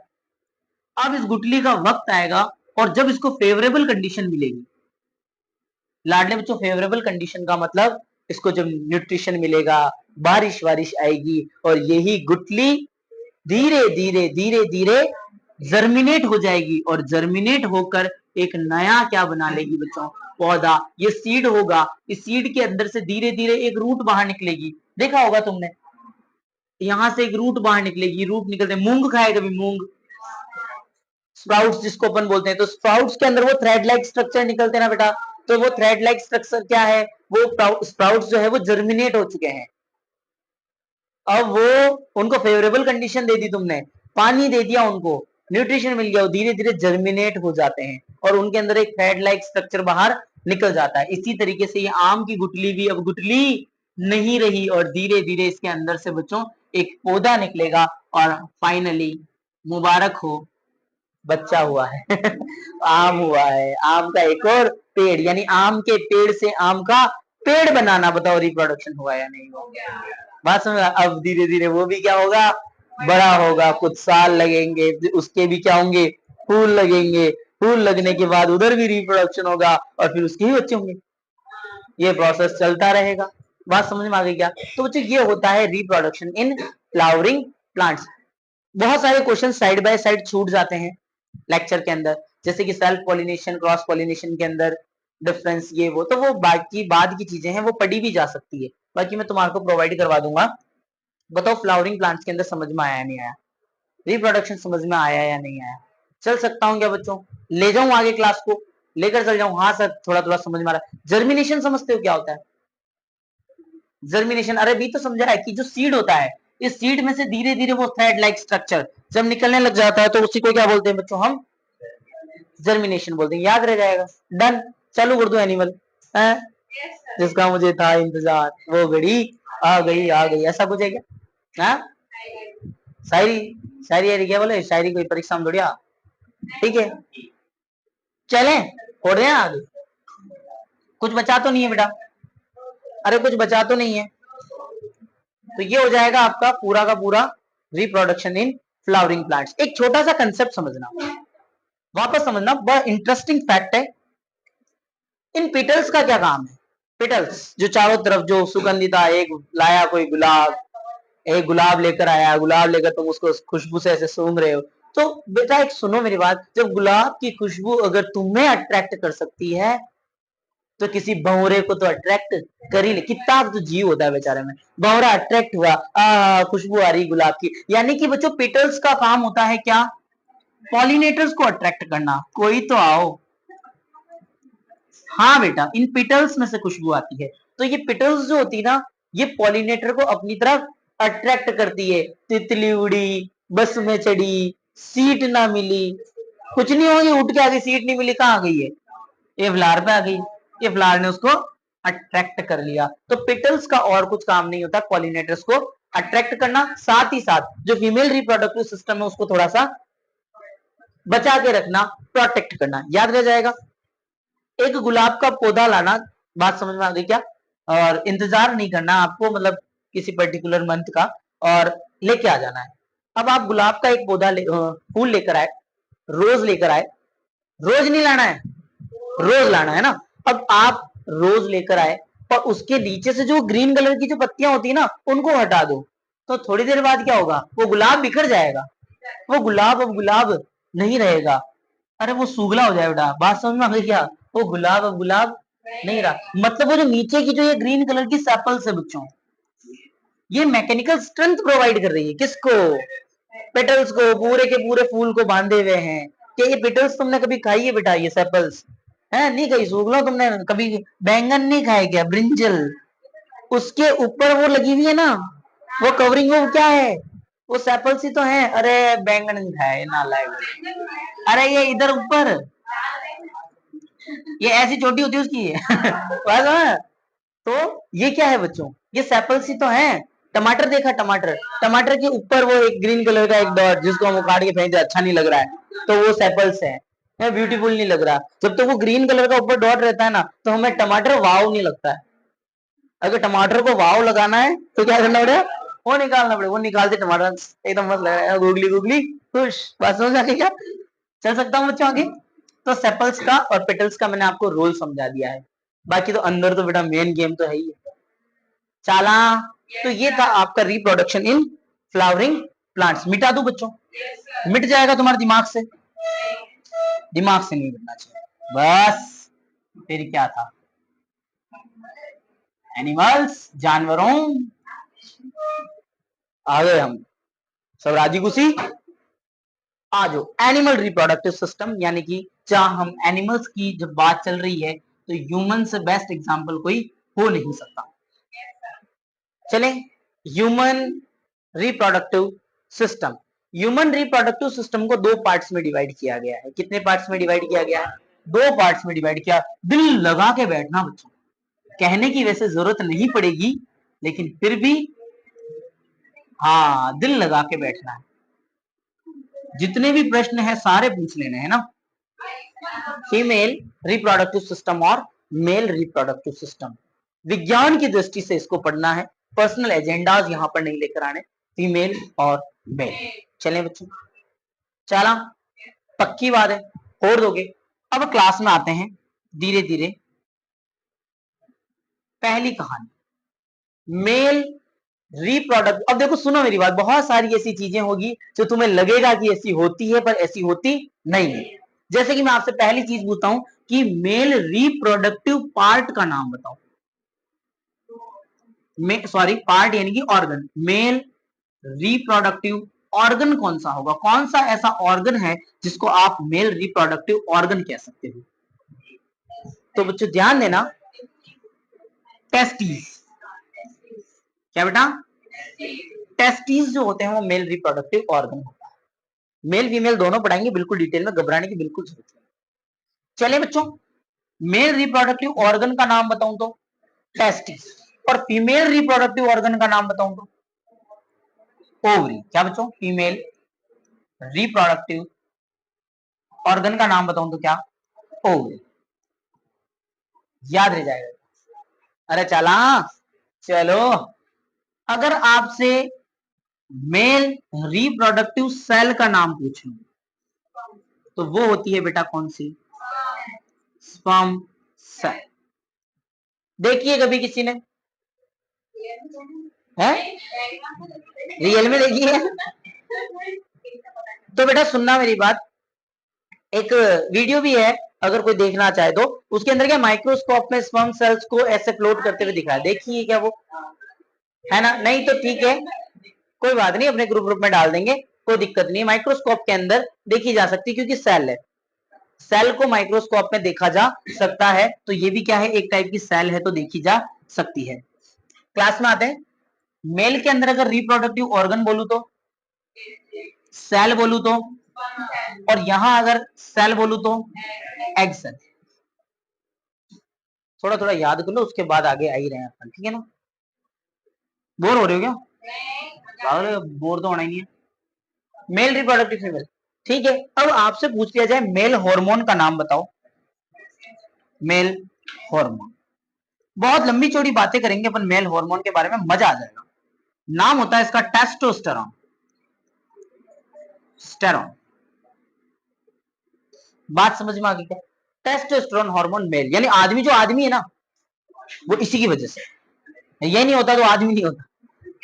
अब इस गुटली का वक्त आएगा और जब इसको फेवरेबल कंडीशन मिलेगी, लाडले बच्चों फेवरेबल कंडीशन का मतलब इसको जब न्यूट्रिशन मिलेगा, बारिश वारिश आएगी, और यही गुटली धीरे धीरे धीरे धीरे जर्मिनेट हो जाएगी, और जर्मिनेट होकर एक नया क्या बना लेगी बच्चों, पौधा। ये सीड होगा, इस सीड के अंदर से धीरे धीरे एक रूट बाहर निकलेगी, देखा होगा तुमने, यहां से एक रूट बाहर निकलेगी, रूट निकलते, मूंग खाए कभी, मूंग, स्प्राउट्स जिसको अपन बोलते हैं, तो स्प्राउट्स के अंदर वो थ्रेड लाइक स्ट्रक्चर निकलते हैं ना बेटा, तो वो थ्रेड लाइक स्ट्रक्चर क्या है, वो स्प्राउट्स जो है वो जर्मिनेट हो चुके हैं। अब वो उनको फेवरेबल कंडीशन दे दी तुमने, पानी दे दिया उनको, न्यूट्रिशन मिल गया, धीरे धीरे जर्मिनेट हो जाते हैं और उनके अंदर एक थ्रेड लाइक स्ट्रक्चर बाहर निकल जाता है। इसी तरीके से ये आम की गुठली भी अब गुठली नहीं रही और धीरे धीरे इसके अंदर से बच्चों एक पौधा निकलेगा और फाइनली मुबारक हो, बच्चा हुआ है आम हुआ है, आम का एक और पेड़, यानी आम के पेड़ से आम का पेड़ बनाना, बताओ रिप्रोडक्शन हुआ या नहीं हुआ, बात समझ। अब धीरे धीरे वो भी क्या होगा, बड़ा होगा, कुछ साल लगेंगे, उसके भी क्या होंगे, फूल लगेंगे, फूल लगने के बाद उधर भी रिप्रोडक्शन होगा और फिर उसके ही बच्चे होंगे, ये प्रोसेस चलता रहेगा। बात समझ में आ गई क्या? तो बच्चों ये होता है रिप्रोडक्शन इन फ्लावरिंग प्लांट्स। बहुत सारे क्वेश्चन साइड बाय साइड छूट जाते हैं लेक्चर के अंदर, जैसे कि सेल्फ पॉलिनेशन, क्रॉस पॉलिनेशन के अंदर डिफरेंस, ये वो, तो वो बाकी बाद की चीजें हैं, वो पढ़ी भी जा सकती है, बाकी मैं तुम्हारे को प्रोवाइड करवा दूंगा। बताओ फ्लावरिंग प्लांट्स के अंदर समझ में आया नहीं आया, रिप्रोडक्शन समझ में आया या नहीं आया? चल सकता हूँ क्या बच्चों, ले जाऊं आगे क्लास को, लेकर चल जाऊं? हाँ सर, थोड़ा थोड़ा समझ में आ रहा है। जर्मिनेशन समझते हो क्या होता है? जर्मिनेशन, अरे भी तो समझा है कि जो सीड होता है, इस सीड में से धीरे धीरे वो थ्रेड लाइक स्ट्रक्चर जब निकलने लग जाता है, तो उसी को क्या बोलते हैं बच्चों, हम जर्मिनेशन बोलते हैं। याद रह जाएगा, डन। चालू कर दो एनिमल, जिसका मुझे था इंतजार, वो घड़ी आ गई, आ गई, ऐसा कुछ है क्या? हाँ, शायरी, शायरी क्या बोले, शायरी कोई परीक्षा में थोड़ी आ, ठीक है, चले छोड़ रहे हैं आगे, कुछ बचा तो नहीं है बेटा, अरे कुछ बचा तो नहीं है, तो ये हो जाएगा आपका पूरा का पूरा रिप्रोडक्शन इन फ्लावरिंग प्लांट्स। एक छोटा सा कंसेप्ट समझना, वापस समझना, बड़ा इंटरेस्टिंग फैक्ट है। इन पेटल्स का क्या काम है? पेटल्स जो चारों तरफ जो सुगंधिता, एक लाया कोई गुलाब, एक गुलाब लेकर आया, गुलाब लेकर तुम उसको खुशबू से ऐसे सूंघ रहे हो, तो बेटा एक सुनो मेरी बात, जब गुलाब की खुशबू अगर तुम्हें अट्रैक्ट कर सकती है, तो किसी भंवरे को तो अट्रैक्ट कर ही ले, कितना तो जीव होता है बेचारे में, भंवरा अट्रैक्ट हुआ, खुशबू आ रही गुलाब की, यानी कि बच्चों पेटल्स का काम होता है क्या, पॉलिनेटर्स को अट्रैक्ट करना। कोई तो आओ, हाँ बेटा, इन पेटल्स में से खुशबू आती है, तो ये पेटल्स जो होती है ना, ये पॉलिनेटर को अपनी तरफ अट्रैक्ट करती है। तितली उड़ी, बस में चढ़ी, सीट ना मिली, कुछ नहीं होगी, उठ के आ गई, सीट नहीं मिली, कहाँ आ गई है, ये फ्लावर पे आ गई, ये फ्लावर ने उसको अट्रैक्ट कर लिया। तो पेटल्स का और कुछ काम नहीं होता, पॉलिनेटर्स को अट्रैक्ट करना, साथ ही साथ जो फीमेल रिप्रोडक्टिव सिस्टम है उसको थोड़ा सा बचा के रखना, प्रोटेक्ट करना। याद रह जाएगा। एक गुलाब का पौधा लाना, बात समझ में आ गई क्या? और इंतजार नहीं करना आपको, मतलब किसी पर्टिकुलर मंथ का, और लेके आ जाना है। अब आप गुलाब का एक पौधा फूल लेकर आए, रोज लेकर आए, रोज नहीं लाना है, रोज लाना है ना। अब आप रोज लेकर आए और उसके नीचे से जो ग्रीन कलर की जो पत्तियां होती है ना, उनको हटा दो, तो थोड़ी देर बाद क्या होगा, वो गुलाब बिखर जाएगा, वो गुलाब अब गुलाब नहीं रहेगा, अरे वो सूगला हो जाए बेटा। बात समझ में आ गई क्या? वो गुलाब अब गुलाब नहीं रहा, मतलब वो जो नीचे की जो ये ग्रीन कलर की सेपल्स है बच्चों, ये मैकेनिकल स्ट्रेंथ प्रोवाइड कर रही है, किसको, पेटल्स को, पूरे के पूरे फूल को बांधे हुए हैं। क्या ये पेटल्स तुमने कभी खाई है बेटा, ये सेपल्स है नहीं खाई, सूगला तुमने कभी बैंगन नहीं खाए क्या, ब्रिंजल, उसके ऊपर वो लगी हुई है ना, वो कवरिंग, वो क्या है, वो सेपल्स ही तो है। अरे बैंगन नहीं खाए ना लाए, अरे ये इधर ऊपर, ये ऐसी चोटी होती है उसकी बस हाँ। तो ये क्या है बच्चों, ये सेपल्स ही तो है। टमाटर देखा, टमाटर, टमाटर के ऊपर वो एक ग्रीन कलर का एक डॉट, जिसको हम उखाड़ के फेंकते, अच्छा नहीं लग रहा है, तो वो सेपल्स है, ब्यूटीफुल नहीं लग रहा। जब तो वो ग्रीन कलर का ऊपर डॉट रहता है ना, तो हमें टमाटर वाव नहीं लगता है। अगर टमाटर को वाव लगाना है तो क्या करना पड़ेगा, वो निकालना पड़ेगा, वो निकालते टमाटर एकदम मस्त लग रहा है, गूगली गूगली खुश, बात समझ आ गई क्या? चल सकता हूँ बच्चों आगे। तो सेपल्स का और पेटल्स का मैंने आपको रोल समझा दिया है, बाकी तो अंदर तो बेटा मेन गेम तो है ही है। चाला, तो ये था आपका रिप्रोडक्शन इन फ्लावरिंग प्लांट्स। मिटा दूं बच्चों? मिट जाएगा तुम्हारे दिमाग से? दिमाग से नहीं मिटना चाहिए। बस फिर क्या था, एनिमल्स, जानवरों, आ गए हम सब राजी खुशी। आ जाओ, एनिमल रिप्रोडक्टिव सिस्टम, यानी कि जहां हम एनिमल्स की जब बात चल रही है तो ह्यूमन से बेस्ट एग्जांपल कोई हो नहीं सकता। चले, human reproductive system. Human reproductive system को दो पार्ट्स में डिवाइड किया गया है। कितने पार्ट्स में डिवाइड किया गया है? दो पार्ट्स में डिवाइड किया। दिल लगा के बैठना बच्चों, कहने की वैसे जरूरत नहीं पड़ेगी, लेकिन फिर भी हाँ दिल लगा के बैठना है। जितने भी प्रश्न है सारे पूछ लेने हैं ना। फीमेल रिप्रोडक्टिव सिस्टम और मेल रिप्रोडक्टिव सिस्टम, विज्ञान की दृष्टि से इसको पढ़ना है, पर्सनल एजेंडाज यहां पर नहीं लेकर आने। फीमेल और मेल, चलें बच्चों, चला, पक्की बात है, छोड़ दोगे। अब क्लास में आते हैं धीरे धीरे। पहली कहानी, मेल रिप्रोडक्ट। अब देखो सुनो मेरी बात, बहुत सारी ऐसी चीजें होगी जो तुम्हें लगेगा कि ऐसी होती है पर ऐसी होती नहीं है। जैसे कि मैं आपसे पहली चीज पूछता हूं कि मेल रिप्रोडक्टिव पार्ट का नाम बताओ। सॉरी, पार्ट यानी कि ऑर्गन। मेल रिप्रोडक्टिव ऑर्गन कौन सा होगा? कौन सा ऐसा ऑर्गन है जिसको आप मेल रिप्रोडक्टिव ऑर्गन कह सकते हो? तो बच्चों ध्यान देना, टेस्टिस। क्या बेटा? टेस्टिस जो होते हैं वो मेल रिप्रोडक्टिव ऑर्गन होता है। मेल फीमेल दोनों पढ़ाएंगे, बिल्कुल डिटेल में, घबराने की बिल्कुल जरूरत नहीं। चलिए बच्चों, मेल रिप्रोडक्टिव ऑर्गन का नाम बताऊं तो टेस्टिस, और फीमेल रिप्रोडक्टिव ऑर्गन का नाम बताऊं तो ओवरी। क्या बच्चों? फीमेल रिप्रोडक्टिव ऑर्गन का नाम बताऊं तो क्या? ओवरी। याद रह जाएगा। अरे चला, चलो, अगर आपसे मेल रिप्रोडक्टिव सेल का नाम पूछूं तो वो होती है बेटा कौन सी? Sperm cell. देखिए कभी किसी ने है? रियल में देखी है? तो बेटा सुनना मेरी बात, एक वीडियो भी है, अगर कोई देखना चाहे तो। उसके अंदर क्या माइक्रोस्कोप में स्पर्म सेल्स को ऐसे फ्लोट करते हुए दिखा है, देखिए क्या वो है ना? नहीं तो ठीक है, कोई बात नहीं, अपने ग्रुप ग्रुप में डाल देंगे, कोई दिक्कत नहीं। माइक्रोस्कोप के अंदर देखी जा सकती है क्योंकि सेल है, सेल को माइक्रोस्कोप में देखा जा सकता है, तो ये भी क्या है? एक टाइप की सेल है, तो देखी जा सकती है। क्लास में आते हैं, मेल के अंदर अगर रिप्रोडक्टिव ऑर्गन बोलू तो, सेल बोलू तो, और यहां अगर सेल बोलू तो एग सेल। थोड़ा थोड़ा याद कर लो, उसके बाद आगे आ ही रहे हैं अपन, ठीक है ना? बोर हो रहे हो क्या? बोर तो होना ही नहीं है। मेल रिप्रोडक्टिव फीमेल, ठीक है। अब आपसे पूछ लिया जाए मेल हार्मोन का नाम बताओ। मेल हार्मोन, बहुत लंबी चौड़ी बातें करेंगे अपन मेल हार्मोन के बारे में, मजा आ जाएगा। नाम होता है इसका टेस्टोस्टेरोन। स्टेरोन, बात समझ में आ गई क्या? टेस्टोस्टेरोन हार्मोन मेल, यानी आदमी जो आदमी है ना, वो इसी की वजह से। ये नहीं होता तो आदमी नहीं होता।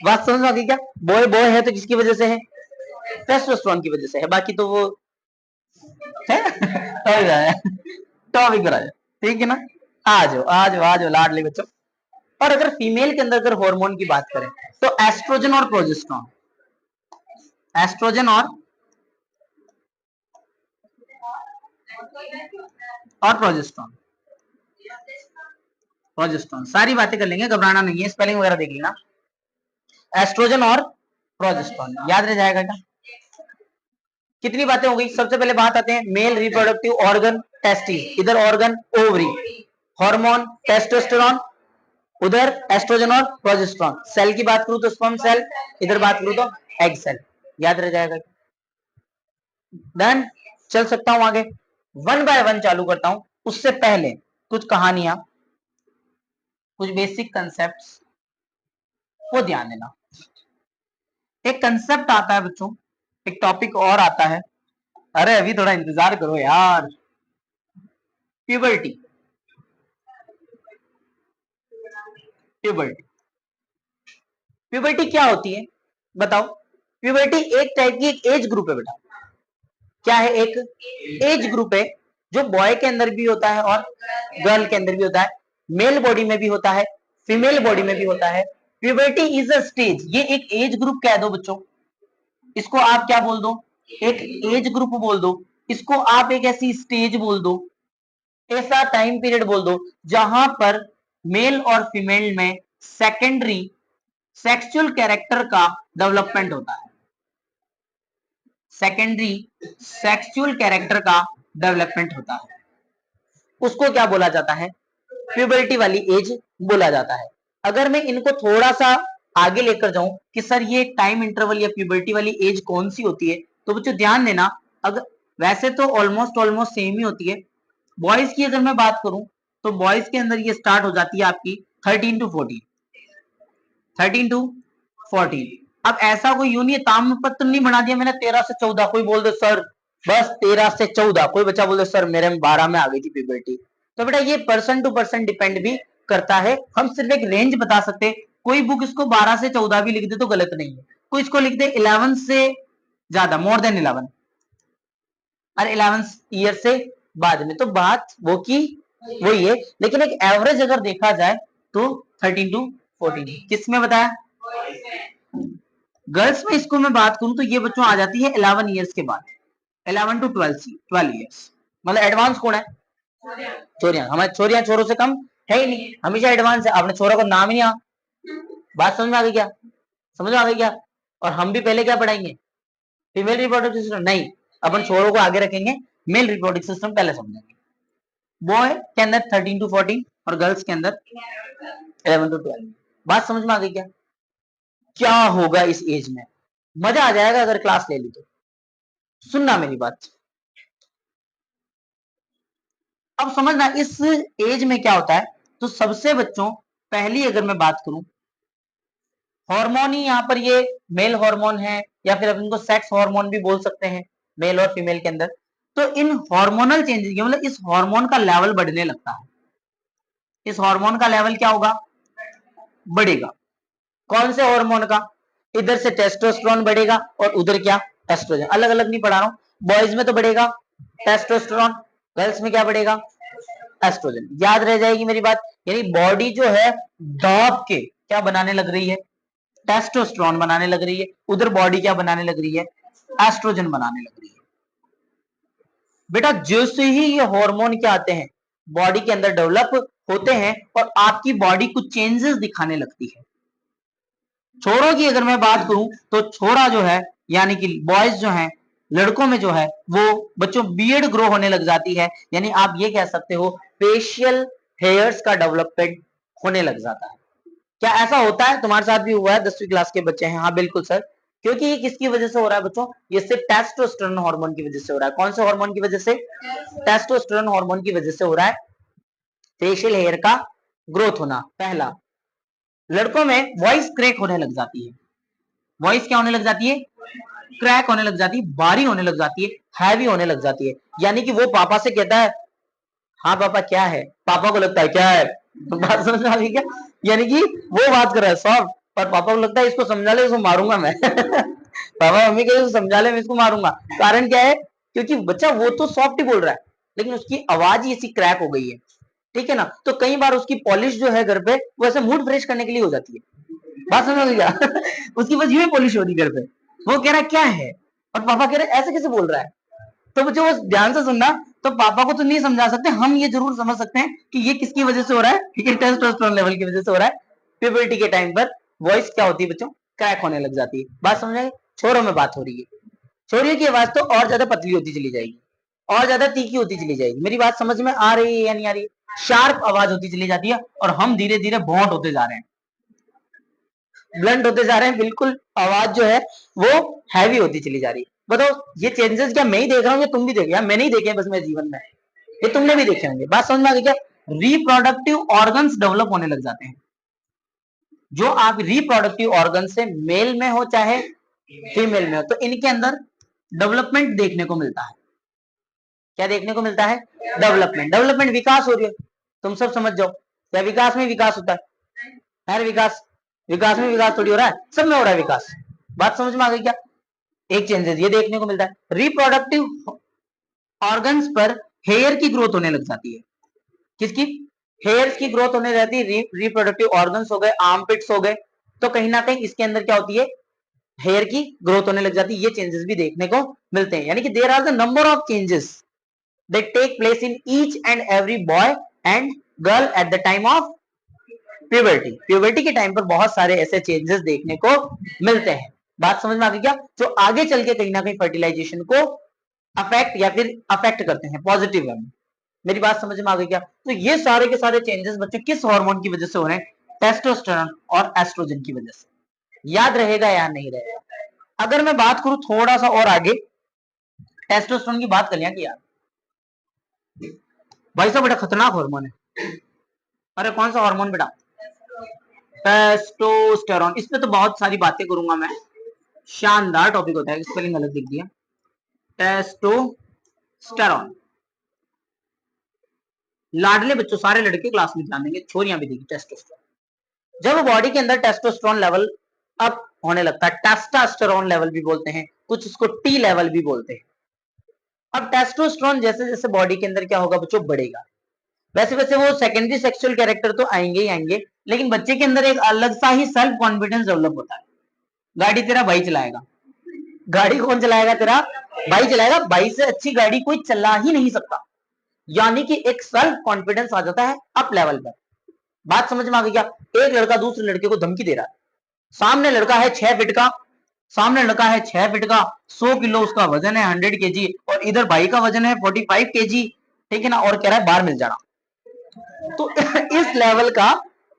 बात समझ में आ गई क्या? बॉय बॉय है तो किसकी वजह से है? टेस्टोस्टेरोन की वजह से है, बाकी तो वो है। टॉपिक पर आ जाओ, ठीक है ना? आ जाओ आ जाओ आ जाओ लाडले बच्चों। और अगर फीमेल के अंदर अगर हार्मोन की बात करें तो एस्ट्रोजन और प्रोजेस्टेरोन, एस्ट्रोजन और प्रोजेस्टेरोन, प्रोजेस्टेरोन, सारी बातें कर लेंगे, घबराना नहीं है, स्पेलिंग वगैरह देख लेना। एस्ट्रोजन और प्रोजेस्टेरोन याद रह जाएगा क्या? कितनी बातें हो गई? सबसे पहले बात आते हैं मेल रिप्रोडक्टिव ऑर्गन टेस्टिस, इधर ऑर्गन ओवरी, हार्मोन टेस्टोस्टेरोन, उधर एस्ट्रोजन और प्रोजेस्टेरोन। सेल की बात करूं तो स्पर्म सेल, इधर बात करूं तो एग सेल। याद रह जाएगा? डन, चल सकता हूं आगे। वन बाय वन चालू करता हूं, उससे पहले कुछ कहानियां, कुछ बेसिक कंसेप्ट्स, वो ध्यान देना। एक कंसेप्ट आता है बच्चों, एक टॉपिक और आता है, अरे अभी थोड़ा इंतजार करो यार। प्यूबर्टी, प्यूबर्टी, प्यूबर्टी क्या होती है बताओ? प्यूबर्टी एक टाइप की एक एज ग्रुप है बेटा। क्या है? एक एज ग्रुप है जो बॉय के अंदर भी होता है और गर्ल के अंदर भी होता है, मेल बॉडी में भी होता है, फीमेल बॉडी में भी होता है। प्यूबर्टी इज अ स्टेज, ये एक एज ग्रुप कह दो बच्चों, इसको आप क्या बोल दो, एक एज ग्रुप बोल दो, इसको आप एक ऐसी स्टेज बोल दो, ऐसा टाइम पीरियड बोल दो जहां पर मेल और फीमेल में सेकेंडरी सेक्सुअल कैरेक्टर का डेवलपमेंट होता है, सेकेंडरी सेक्सुअल कैरेक्टर का डेवलपमेंट होता है, उसको क्या बोला जाता है, प्यूबर्टी वाली एज बोला जाता है। अगर मैं इनको थोड़ा सा आगे लेकर जाऊं कि सर ये टाइम इंटरवल या प्यूबर्टी वाली एज कौन सी होती है, तो बच्चों ध्यान देना, अगर वैसे तो ऑलमोस्ट सेम ही होती है। बॉयज की अगर मैं बात करूं तो बॉयज के अंदर ये स्टार्ट हो जाती है आपकी 13 टू 14, 13 टू 14। अब ऐसा कोई यूं नहीं है, ताम्रपत्र नहीं बना दिया मैंने 13 से 14, कोई बोल दे सर बस 13 से 14, कोई बच्चा बोल दे सर मेरे में 12 में आ गई थी प्यूबर्टी। तो बेटा ये पर्सन टू पर्सन डिपेंड भी करता है, हम सिर्फ एक रेंज बता सकते हैं। कोई बुक इसको 12 से 14 भी लिख दे तो गलत नहीं है, कोई इसको लिख दे 11 से ज्यादा, मोर देन 11 और 11 ईयर से बाद में, तो बात वो की वही है, लेकिन एक एवरेज अगर देखा जाए तो 13 टू 14। किसमें बताया, गर्ल्स में इसको मैं बात करूं तो ये बच्चों आ जाती है 11 ईयर्स के बाद, 11 टू 12 ईयर्स, मतलब एडवांस कौन है, छोरियां, हमारे छोरियां छोरों से कम है ही नहीं, हमेशा एडवांस है, आपने छोरा को नाम ही नहीं आ, बात समझ में आ गई क्या, समझ में आ गई क्या। और हम भी पहले क्या पढ़ाएंगे, फीमेल रिप्रोडक्टिव सिस्टम नहीं, अपन छोरों को आगे रखेंगे, मेल रिप्रोडक्टिव सिस्टम पहले समझेंगे। बॉय के अंदर 13 टू 14 और गर्ल्स के अंदर 11 टू 12। बात समझ में आ गई क्या, क्या होगा इस एज में, मजा आ जाएगा अगर क्लास ले ली तो, सुनना मेरी बात। अब समझना इस एज में क्या होता है, तो सबसे बच्चों पहली अगर मैं बात करूं, हार्मोन ही यहाँ पर ये मेल हार्मोन है या फिर अपन इनको सेक्स हार्मोन भी बोल सकते हैं, मेल और फीमेल के अंदर। तो इन हार्मोनल चेंजेस के मतलब इस हार्मोन का लेवल बढ़ने लगता है, इस हार्मोन का लेवल क्या होगा, बढ़ेगा। कौन से हार्मोन का, इधर से टेस्टोस्टेरोन बढ़ेगा और उधर क्या, एस्ट्रोजन, अलग अलग नहीं पढ़ा रहा हूं, बॉयज में तो बढ़ेगा टेस्टोस्टेरोन, गर्ल्स में क्या बढ़ेगा, एस्ट्रोजन। याद रह जाएगी मेरी बात, यानी बॉडी जो है दाब के क्या बनाने लग रही है, टेस्टोस्टेरोन बनाने लग रही है, उधर बॉडी क्या बनाने लग रही है, एस्ट्रोजन बनाने लग रही है। बेटा जैसे ही ये हार्मोन क्या आते हैं बॉडी के अंदर डेवलप होते हैं और आपकी बॉडी कुछ चेंजेस दिखाने लगती है। छोरों की अगर मैं बात करूं तो छोरा जो है यानी कि बॉयज जो हैं, लड़कों में जो है वो बच्चों बियर्ड ग्रो होने लग जाती है, यानी आप ये कह सकते हो फेशियल हेयर्स का डेवलपमेंट होने लग जाता है। क्या ऐसा होता है, तुम्हारे साथ भी हुआ है, 10वीं क्लास के बच्चे हैं, हाँ बिल्कुल सर, क्योंकि ये किसकी वजह से हो रहा है बच्चों, ये सिर्फ टेस्टोस्टेरोन हार्मोन की वजह से हो रहा है। कौन से हार्मोन की वजह से, टेस्टोस्टेरोन हार्मोन की वजह से हो रहा है फेशियल हेयर का ग्रोथ होना। पहला, लड़कों में वॉइस क्रैक होने लग जाती है, वॉइस क्या होने लग जाती है, क्रैक होने लग जाती है, बारी होने लग जाती है, हैवी होने लग जाती है, यानी कि वो पापा से कहता है हाँ पापा क्या है, पापा को लगता है क्या है, बात समझ में आ गई क्या, यानी कि वो बात कर रहा है सॉफ्ट, पर पापा को लगता है इसको समझा ले, इसको मारूंगा मैं पापा मम्मी कहे इसको समझा ले, मैं इसको मारूंगा। कारण क्या है, क्योंकि बच्चा वो तो सॉफ्ट ही बोल रहा है लेकिन उसकी आवाज ही ऐसी क्रैक हो गई है, ठीक है ना। तो कई बार उसकी पॉलिश जो है घर पे वो ऐसे मूड फ्रेश करने के लिए हो जाती है, बात समझ में क्या उसकी बस यूं ही पॉलिश हो रही घर पे, वो कह रहा है क्या है और पापा कह रहे ऐसे कैसे बोल रहा है। तो बच्चों वो ध्यान से सुनना, तो पापा को तो नहीं समझा सकते, हम ये जरूर समझ सकते हैं कि ये किसकी वजह से हो रहा है, ये टेस्टोस्टेरोन लेवल की वजह से हो रहा है। प्यूबर्टी के टाइम पर वॉइस क्या होती है बच्चों, क्रैक होने लग जाती है। बात समझ आई, छोरों में बात हो रही है, छोरियों की आवाज तो और ज्यादा पतली होती चली जाएगी, और ज्यादा तीखी होती चली जाएगी। मेरी बात समझ में आ रही है या नहीं आ रही, शार्प आवाज होती चली जाती है और हम धीरे धीरे भोंट होते जा रहे हैं, ब्लंट होते जा रहे हैं, बिल्कुल आवाज जो है वो हैवी होती चली जा रही है। बताओ ये चेंजेस क्या मैं ही देख रहा हूँ या तुम भी देख रहे हो, मैंने ही देखे हैं बस मेरे जीवन में, ये तुमने भी देखे होंगे। बात समझ में आ गई क्या, रिप्रोडक्टिव ऑर्गन्स डेवलप होने लग जाते हैं, जो आप रिप्रोडक्टिव ऑर्गन से मेल में हो चाहे फीमेल में हो, तो इनके अंदर डेवलपमेंट देखने को मिलता है। क्या देखने को मिलता है, डेवलपमेंट, डेवलपमेंट विकास हो रही है, तुम सब समझ जाओ, क्या विकास में विकास होता है विकास, विकास में विकास थोड़ी हो रहा है, सब में हो रहा है विकास। बात समझ में आ गई क्या, एक चेंजेस ये देखने को मिलता है। रिप्रोडक्टिव ऑर्गन्स पर हेयर की ग्रोथ होने लग जाती है। किसकी? हेयर्स की ग्रोथ होने जाती है। रिप्रोडक्टिव ऑर्गन्स हो गए, आर्मपिट्स हो गए, तो कहीं ना कहीं इसके अंदर क्या होती है, हेयर की ग्रोथ होने लग जाती है। ये चेंजेस भी देखने को मिलते हैं, यानी कि there are the number of changes that take place in each and every boy and girl at the time of puberty. Puberty के टाइम पर बहुत सारे ऐसे चेंजेस देखने को मिलते हैं। बात समझ में आ गई क्या? जो आगे चल के कहीं ना कहीं फर्टिलाइजेशन को अफेक्ट या फिर अफेक्ट करते हैं पॉजिटिव वे में। मेरी बात समझ में आ गई क्या? तो ये सारे के सारे चेंजेस बच्चों किस हार्मोन की वजह से हो रहे हैं? टेस्टोस्टेरोन और एस्ट्रोजन की वजह से। याद रहेगा या नहीं रहेगा? अगर मैं बात करूं थोड़ा सा और आगे, टेस्टोस्टेरोन की बात कर लिया कि यार भाई साहब बड़ा खतरनाक हार्मोन है। अरे कौन सा हार्मोन बेटा? टेस्टोस्टेरोन। इस पे तो बहुत सारी बातें करूंगा मैं, शानदार टॉपिक होता है। स्पेलिंग गलत लिख दिया, टेस्टोस्टेरोन। लाडले बच्चों सारे लड़के क्लास में ध्यान देंगे, छोरियां भी देगी। टेस्टोस्टेरोन, जब बॉडी के अंदर टेस्टोस्टेरोन लेवल अप होने लगता है, टेस्टोस्टेरोन लेवल भी बोलते हैं, कुछ इसको टी लेवल भी बोलते हैं। अब टेस्टोस्टेरोन जैसे जैसे बॉडी के अंदर क्या होगा बच्चों, बढ़ेगा, वैसे वैसे वो सेकेंडरी सेक्सुअल कैरेक्टर तो आएंगे ही आएंगे, लेकिन बच्चे के अंदर एक अलग सा ही सेल्फ कॉन्फिडेंस डेवलप होता है। गाड़ी तेरा भाई चलाएगा। गाड़ी कौन चलाएगा? तेरा भाई चलाएगा। भाई से अच्छी गाड़ी कोई चला ही नहीं सकता। यानी कि एक सेल्फ कॉन्फिडेंस आ जाता है अप लेवल पर। बात समझ में आ गई क्या? एक लड़का दूसरे लड़के को धमकी दे रहा है, सामने लड़का है 6 फीट का, सामने लड़का है 6 फीट का, 100 किलो उसका वजन है, 100 kg, और इधर भाई का वजन है 45 kg, ठीक है ना, और कह रहा है बाहर मिल जाना। तो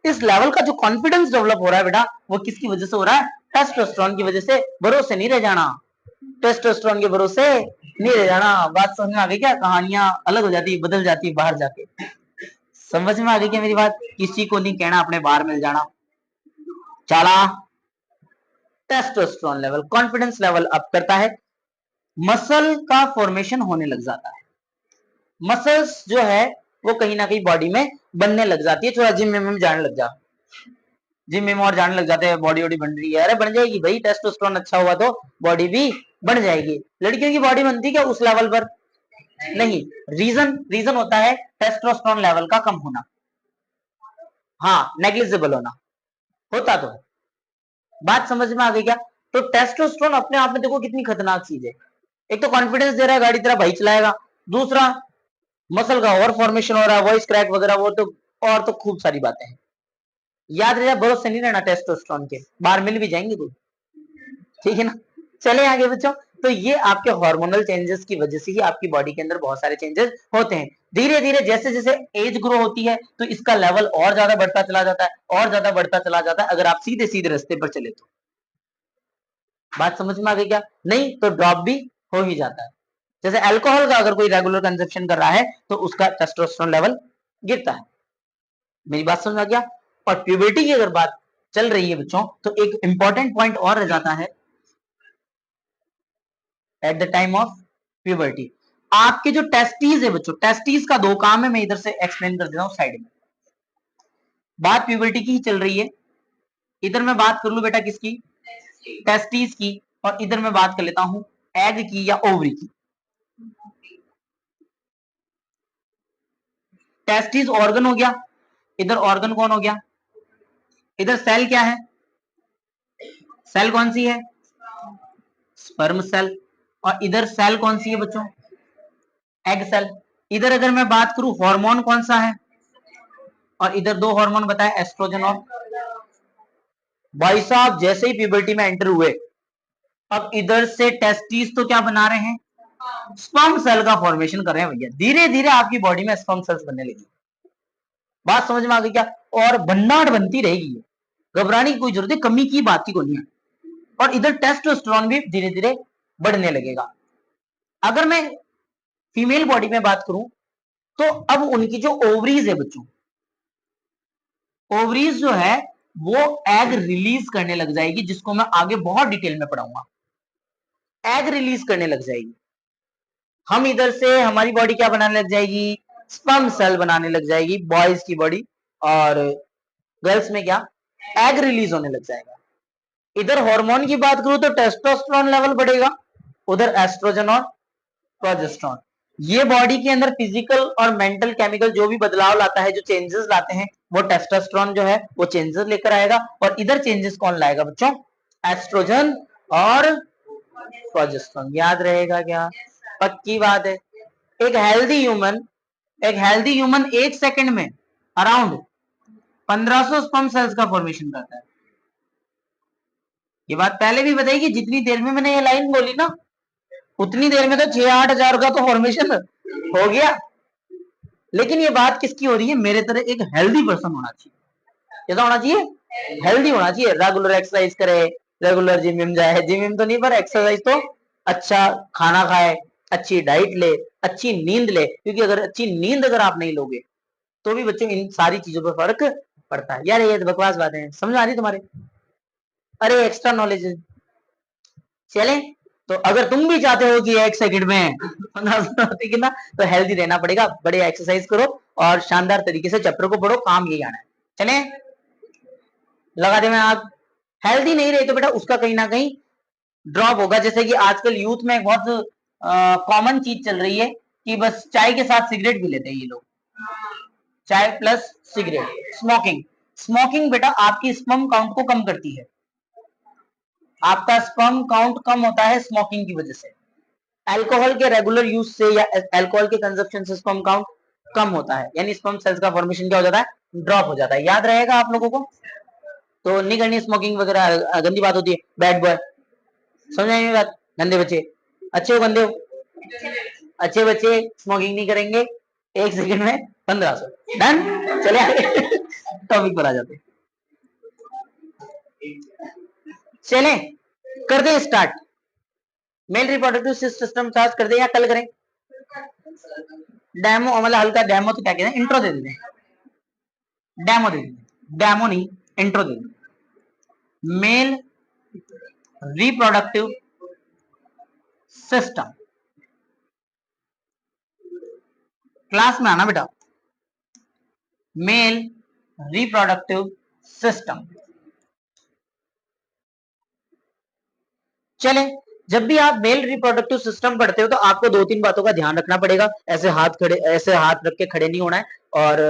इस लेवल का जो कॉन्फिडेंस डेवलप हो रहा है बेटा, वो किसकी वजह से हो रहा है? टेस्टोस्टेरोन की वजह से। भरोसे नहीं रह जाना, टेस्टोस्टेरोन के भरोसे नहीं रह जाना। बात समझ में आ गई क्या? कहानियां अलग हो जाती है, बदल जाती है बाहर जाके। समझ में आ गई क्या मेरी बात? किसी को नहीं कहना अपने बाहर मिल जाना। चला, testosterone level confidence level up करता है, मसल का फॉर्मेशन होने लग जाता है। मसल्स जो है वो कहीं ना कहीं बॉडी में बनने लग जाती है। थोड़ा जिम में जाने लग जा, जिम में और जाने लग जाते हैं, बॉडी वॉडी बन रही है। अरे बन जाएगी भाई, टेस्टोस्टेरोन अच्छा हुआ तो बॉडी भी बन जाएगी। लड़कियों की बॉडी बनती क्या उस लेवल पर? नहीं। रीजन होता है टेस्टोस्टेरोन लेवल का कम होना। हाँ, नेग्लिजिबल होना होता तो। बात समझ में आ गई क्या? तो टेस्टोस्टेरोन अपने आप में देखो कितनी खतरनाक चीज है। एक तो कॉन्फिडेंस दे रहा है, गाड़ी तेरा भाई चलाएगा। दूसरा, मसल का और फॉर्मेशन हो रहा है, वॉइस क्रैक वगैरह, वो तो और तो खूब सारी बातें हैं। याद रहे, भरोसे नहीं रहना टेस्टोस्टेरोन के, बाहर मिल भी जाएंगे कोई, ठीक है ना। चले आगे बच्चों। तो ये आपके हार्मोनल चेंजेस की वजह से ही आपकी बॉडी के अंदर बहुत सारे चेंजेस होते हैं। धीरे धीरे जैसे जैसे एज ग्रो होती है तो इसका लेवल और ज्यादा बढ़ता चला जाता है, और ज्यादा बढ़ता चला जाता है, अगर आप सीधे सीधे रास्ते पर चले तो। बात समझ में आ गई क्या? नहीं तो ड्रॉप भी हो ही जाता है। जैसे अल्कोहल का अगर कोई रेगुलर कंजप्शन कर रहा है तो उसका टेस्टोस्टेरोन लेवल गिरता है। मेरी बात समझ में आ गया? और प्यूबर्टी की अगर बात चल रही है बच्चों, तो एक इंपॉर्टेंट पॉइंट और रह जाता है eight the time of puberty. आपके जो टेस्टीज है बच्चों, टेस्टीज का दो काम है, मैं इधर से एक्सप्लेन कर देता हूं साइड में। बात प्यूबर्टी की ही चल रही है, इधर मैं बात कर लू बेटा किसकी? टेस्टीज की। और इधर मैं बात कर लेता हूं एग की या ओवरी की। टेस्टीज ऑर्गन हो गया, इधर ऑर्गन कौन हो गया? इधर सेल क्या है? सेल कौन सी है? Sperm cell. और इधर सेल कौन सी है बच्चों? Egg cell. इधर अगर मैं बात करूं हार्मोन कौन सा है? और इधर दो हार्मोन बताए, एस्ट्रोजन और। भाई साहब जैसे ही प्यूबर्टी में एंटर हुए, अब इधर से टेस्टिस तो क्या बना रहे हैं? स्पर्म सेल का फॉर्मेशन कर रहे हैं भैया। धीरे धीरे आपकी बॉडी में स्पर्म सेल्स बनने लगी। बात समझ में आ गई क्या? और भन्नाट बनती रहेगी, घबराने की कोई जरूरत है, कमी की बात की कोई है। और इधर टेस्टोस्टेरोन भी धीरे धीरे बढ़ने लगेगा। अगर मैं फीमेल बॉडी में बात करूं तो अब उनकी जो ओवरीज है बच्चों, ओवरीज जो है वो एग रिलीज करने लग जाएगी, जिसको मैं आगे बहुत डिटेल में पढ़ाऊंगा। एग रिलीज करने लग जाएगी, हम इधर से हमारी बॉडी क्या बनाने लग जाएगी? स्पर्म सेल बनाने लग जाएगी बॉयज की बॉडी। और गर्ल्स में क्या? एग रिलीज होने लग जाएगा। इधर हार्मोन की बात करूं तो टेस्टोस्टेरोन लेवल बढ़ेगा, उधर एस्ट्रोजन और प्रोजेस्टेरोन। ये बॉडी के अंदर फिजिकल और मेंटल केमिकल जो भी बदलाव लाता है, जो चेंजेस लाते हैं, वो टेस्टोस्टेरोन जो है वो चेंजेस लेकर आएगा। और इधर चेंजेस कौन लाएगा बच्चों? एस्ट्रोजन और प्रोजेस्टेरोन। याद रहेगा क्या? पक्की बात है। एक हेल्दी ह्यूमन एक सेकंड में अराउंड 1500 स्पर्म सेल्स का फॉर्मेशन करता है। ये बात पहले भी बताई कि जितनी देर में मैंने ये लाइन बोली ना, उतनी देर में तो 6-8 हजार का तो फॉर्मेशन हो गया। लेकिन ये बात किसकी हो रही है? मेरे तरह एक हेल्दी पर्सन होना चाहिए। कैसा होना चाहिए? हेल्दी होना चाहिए। रेगुलर एक्सरसाइज करे, रेगुलर जिम में जाए, जिम तो नहीं पर एक्सरसाइज तो अच्छा खाना खाए, अच्छी डाइट ले, अच्छी नींद ले, क्योंकि अगर अच्छी नींद अगर आप नहीं लोगे तो भी बच्चों इन सारी चीजों पर फर्क पड़ता है। यार ये तो बकवास बातें हैं, समझ आ रही तुम्हारे? अरे एक्स्ट्रा नॉलेज चले। तो अगर तुम भी चाहते हो कि एक सेकंड में 15 ना, तो हेल्दी रहना पड़ेगा, बड़े एक्सरसाइज करो और शानदार तरीके से चैप्टर को पढ़ो, काम यही आना है। चले लगा दे मैं आप हेल्दी नहीं रहे तो बेटा उसका कहीं ना कहीं ड्रॉप होगा। जैसे कि आजकल यूथ में बहुत कॉमन चीज चल रही है कि बस चाय के साथ सिगरेट भी लेते हैं ये लोग। चाय प्लस सिगरेट, स्मोकिंग। स्मोकिंग बेटा आपकी स्पर्म काउंट को कम करती है। आपका स्पर्म काउंट कम होता है स्मोकिंग की वजह से। अल्कोहल के रेगुलर यूज से या अल्कोहल के कंजप्शन से स्पर्म काउंट कम होता है, यानी स्पर्म सेल्स का फॉर्मेशन क्या हो जाता है? ड्रॉप हो जाता है। याद रहेगा आप लोगों को? तो नहीं करनी स्मोकिंग वगैरह, गंदी बात होती है, बैड बॉय। समझ आई बात? गंदे बच्चे। अच्छे हो गंदे हो? अच्छे बच्चे स्मोकिंग नहीं करेंगे। एक सेकंड में 1500 डन। चले आगे टॉपिक पर आ जाते। चले कर they start. Male reproductive system charge कर दे या कल करें? डेमो मतलब हल्का डेमो तो क्या कहते हैं, इंट्रो दे देते हैं। डेमो दे देते, डेमो नहीं इंट्रो दे देते। Male reproductive system. क्लास में आना बेटा। Male reproductive system. चले जब भी आप मेल रिप्रोडक्टिव सिस्टम पढ़ते हो तो आपको 2-3 बातों का ध्यान रखना पड़ेगा। ऐसे हाथ रख के खड़े नहीं होना है और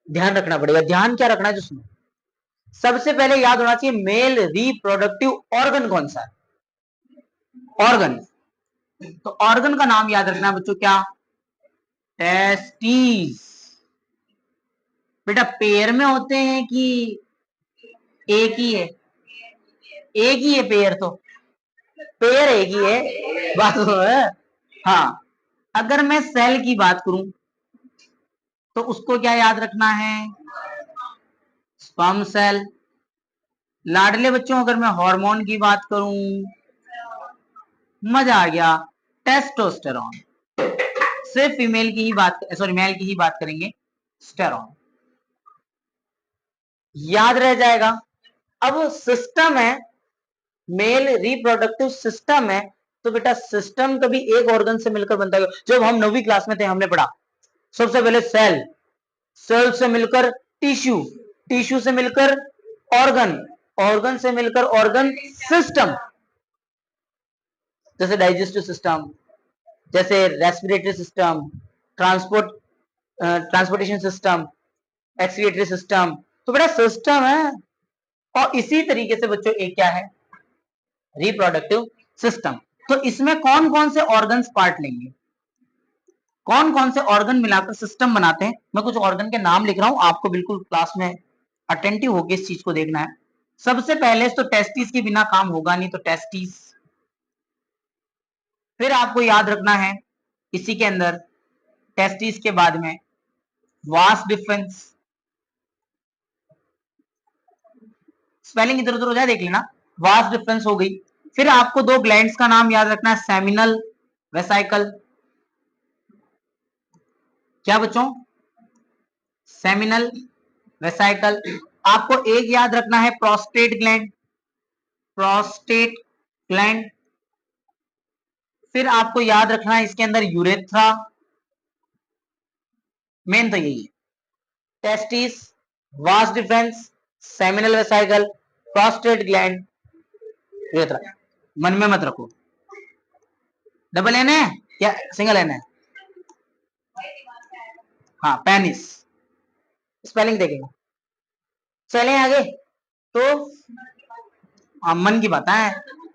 ध्यान रखना पड़ेगा। ध्यान क्या रखना है जो सुनो। सबसे पहले याद होना चाहिए मेल रिप्रोडक्टिव ऑर्गन कौन सा है? ऑर्गन। तो ऑर्गन का नाम याद रखना है बच्चों, क्या? टेस्टिस। बेटा पेयर में होते हैं कि एक ही है? एक ही है पेयर, तो पेयर एक ही है, बात सुनो है। हाँ अगर मैं सेल की बात करूं तो उसको क्या याद रखना है? Sperm cell. लाडले बच्चों अगर मैं हार्मोन की बात करूं, मजा आ गया, टेस्टोस्टेरोन। सिर्फ फीमेल की ही बात, सॉरी मेल की ही बात करेंगे, स्टेरॉन। याद रह जाएगा। अब सिस्टम है, मेल रिप्रोडक्टिव सिस्टम है, तो बेटा सिस्टम कभी एक ऑर्गन से मिलकर बनता है। जब हम 9वीं क्लास में थे हमने पढ़ा सबसे पहले सेल, सेल से मिलकर टिश्यू, टिश्यू से मिलकर ऑर्गन, ऑर्गन से मिलकर ऑर्गन सिस्टम। जैसे डाइजेस्टिव सिस्टम, जैसे respiratory system, transportation system, excretory system. तो बेटा सिस्टम है। और इसी तरीके से बच्चों एक क्या है? Reproductive system. तो इसमें कौन कौन से ऑर्गन्स पार्ट लेंगे, कौन कौन से ऑर्गन मिलाकर सिस्टम बनाते हैं? मैं कुछ ऑर्गन के नाम लिख रहा हूं, आपको बिल्कुल क्लास में अटेंटिव होकर इस चीज को देखना है। सबसे पहले तो टेस्टिस के बिना काम होगा नहीं, तो टेस्टिस। फिर आपको याद रखना है इसी के अंदर टेस्टिस के बाद में वास डिफरेंस। स्पेलिंग इधर उधर हो जाए देख लेना। वास डिफरेंस हो गई। फिर आपको दो ग्लैंड्स का नाम याद रखना है, सेमिनल वेसाइकल। क्या बच्चों? Seminal vesicle. आपको एक याद रखना है प्रोस्टेट ग्लैंड, प्रोस्टेट ग्लैंड। फिर आपको याद रखना है इसके अंदर यूरेथ्रा। मेन तो यही है, testis, vas deferens, seminal vesicle, prostate gland, urethra. मन में मत रखो, डबल एन है या सिंगल एन है? हाँ पेनिस, स्पेलिंग देखेंगे। चले आगे तो मन की बात है,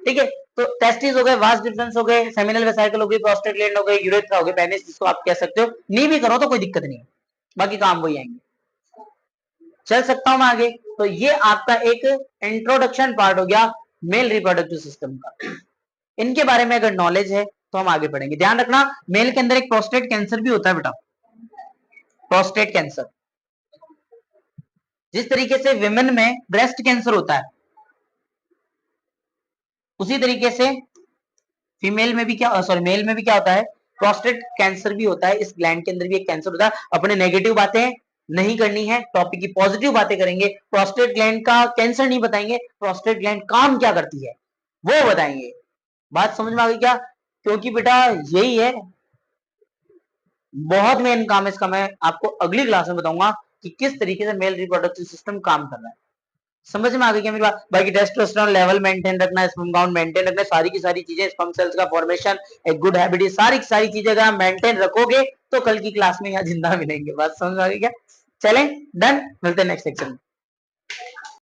ठीक है। तो टेस्टिस हो गए, वास डिफरेंस हो गए, सेमिनल वेसिकल हो गई, प्रोस्टेट ग्लैंड हो गई, यूरेथ्रा हो गई, पेनिस जिसको आप कह सकते हो। नहीं भी करो तो कोई दिक्कत नहीं है, बाकी काम वही आएंगे। चल सकता हूं मैं आगे। तो ये आपका एक इंट्रोडक्शन पार्ट हो गया मेल रिप्रोडक्टिव सिस्टम का। इनके बारे में अगर नॉलेज है तो हम आगे बढ़ेंगे। ध्यान रखना मेल के अंदर एक प्रोस्टेट कैंसर भी होता है बेटा, प्रोस्टेट कैंसर। जिस तरीके से विमेन में ब्रेस्ट कैंसर होता है, उसी तरीके से फीमेल में भी क्या, सॉरी मेल में भी क्या होता है, प्रोस्टेट कैंसर भी होता है। इस ग्लैंड के अंदर भी एक कैंसर होता है। अपने नेगेटिव बातें नहीं करनी है, टॉपिक की पॉजिटिव बातें करेंगे। प्रोस्टेट ग्लैंड का कैंसर नहीं बताएंगे, प्रोस्टेट ग्लैंड काम क्या करती है वो बताएंगे। बात समझ में आ गई क्या? क्योंकि बेटा यही है, बहुत मेन काम है इसका। मैं आपको अगली क्लास में बताऊंगा कि किस तरीके से मेल रिप्रोडक्टिव सिस्टम काम कर रहा है। समझ में आ गई क्या मेरी बात? बाकी टेस्टोस्टेरोन लेवल मेंटेन रखना, स्पर्म काउंट मेंटेन रखना, सारी की सारी चीजें, स्पर्म सेल्स का फॉर्मेशन, एक गुड हैबिट, सारी की सारी चीजें अगर आप मेंटेन रखोगे तो कल की क्लास में यहाँ जिंदा मिलेंगे। बात समझ में आ गई क्या? चलें, डन, मिलते हैं नेक्स्ट सेक्शन में।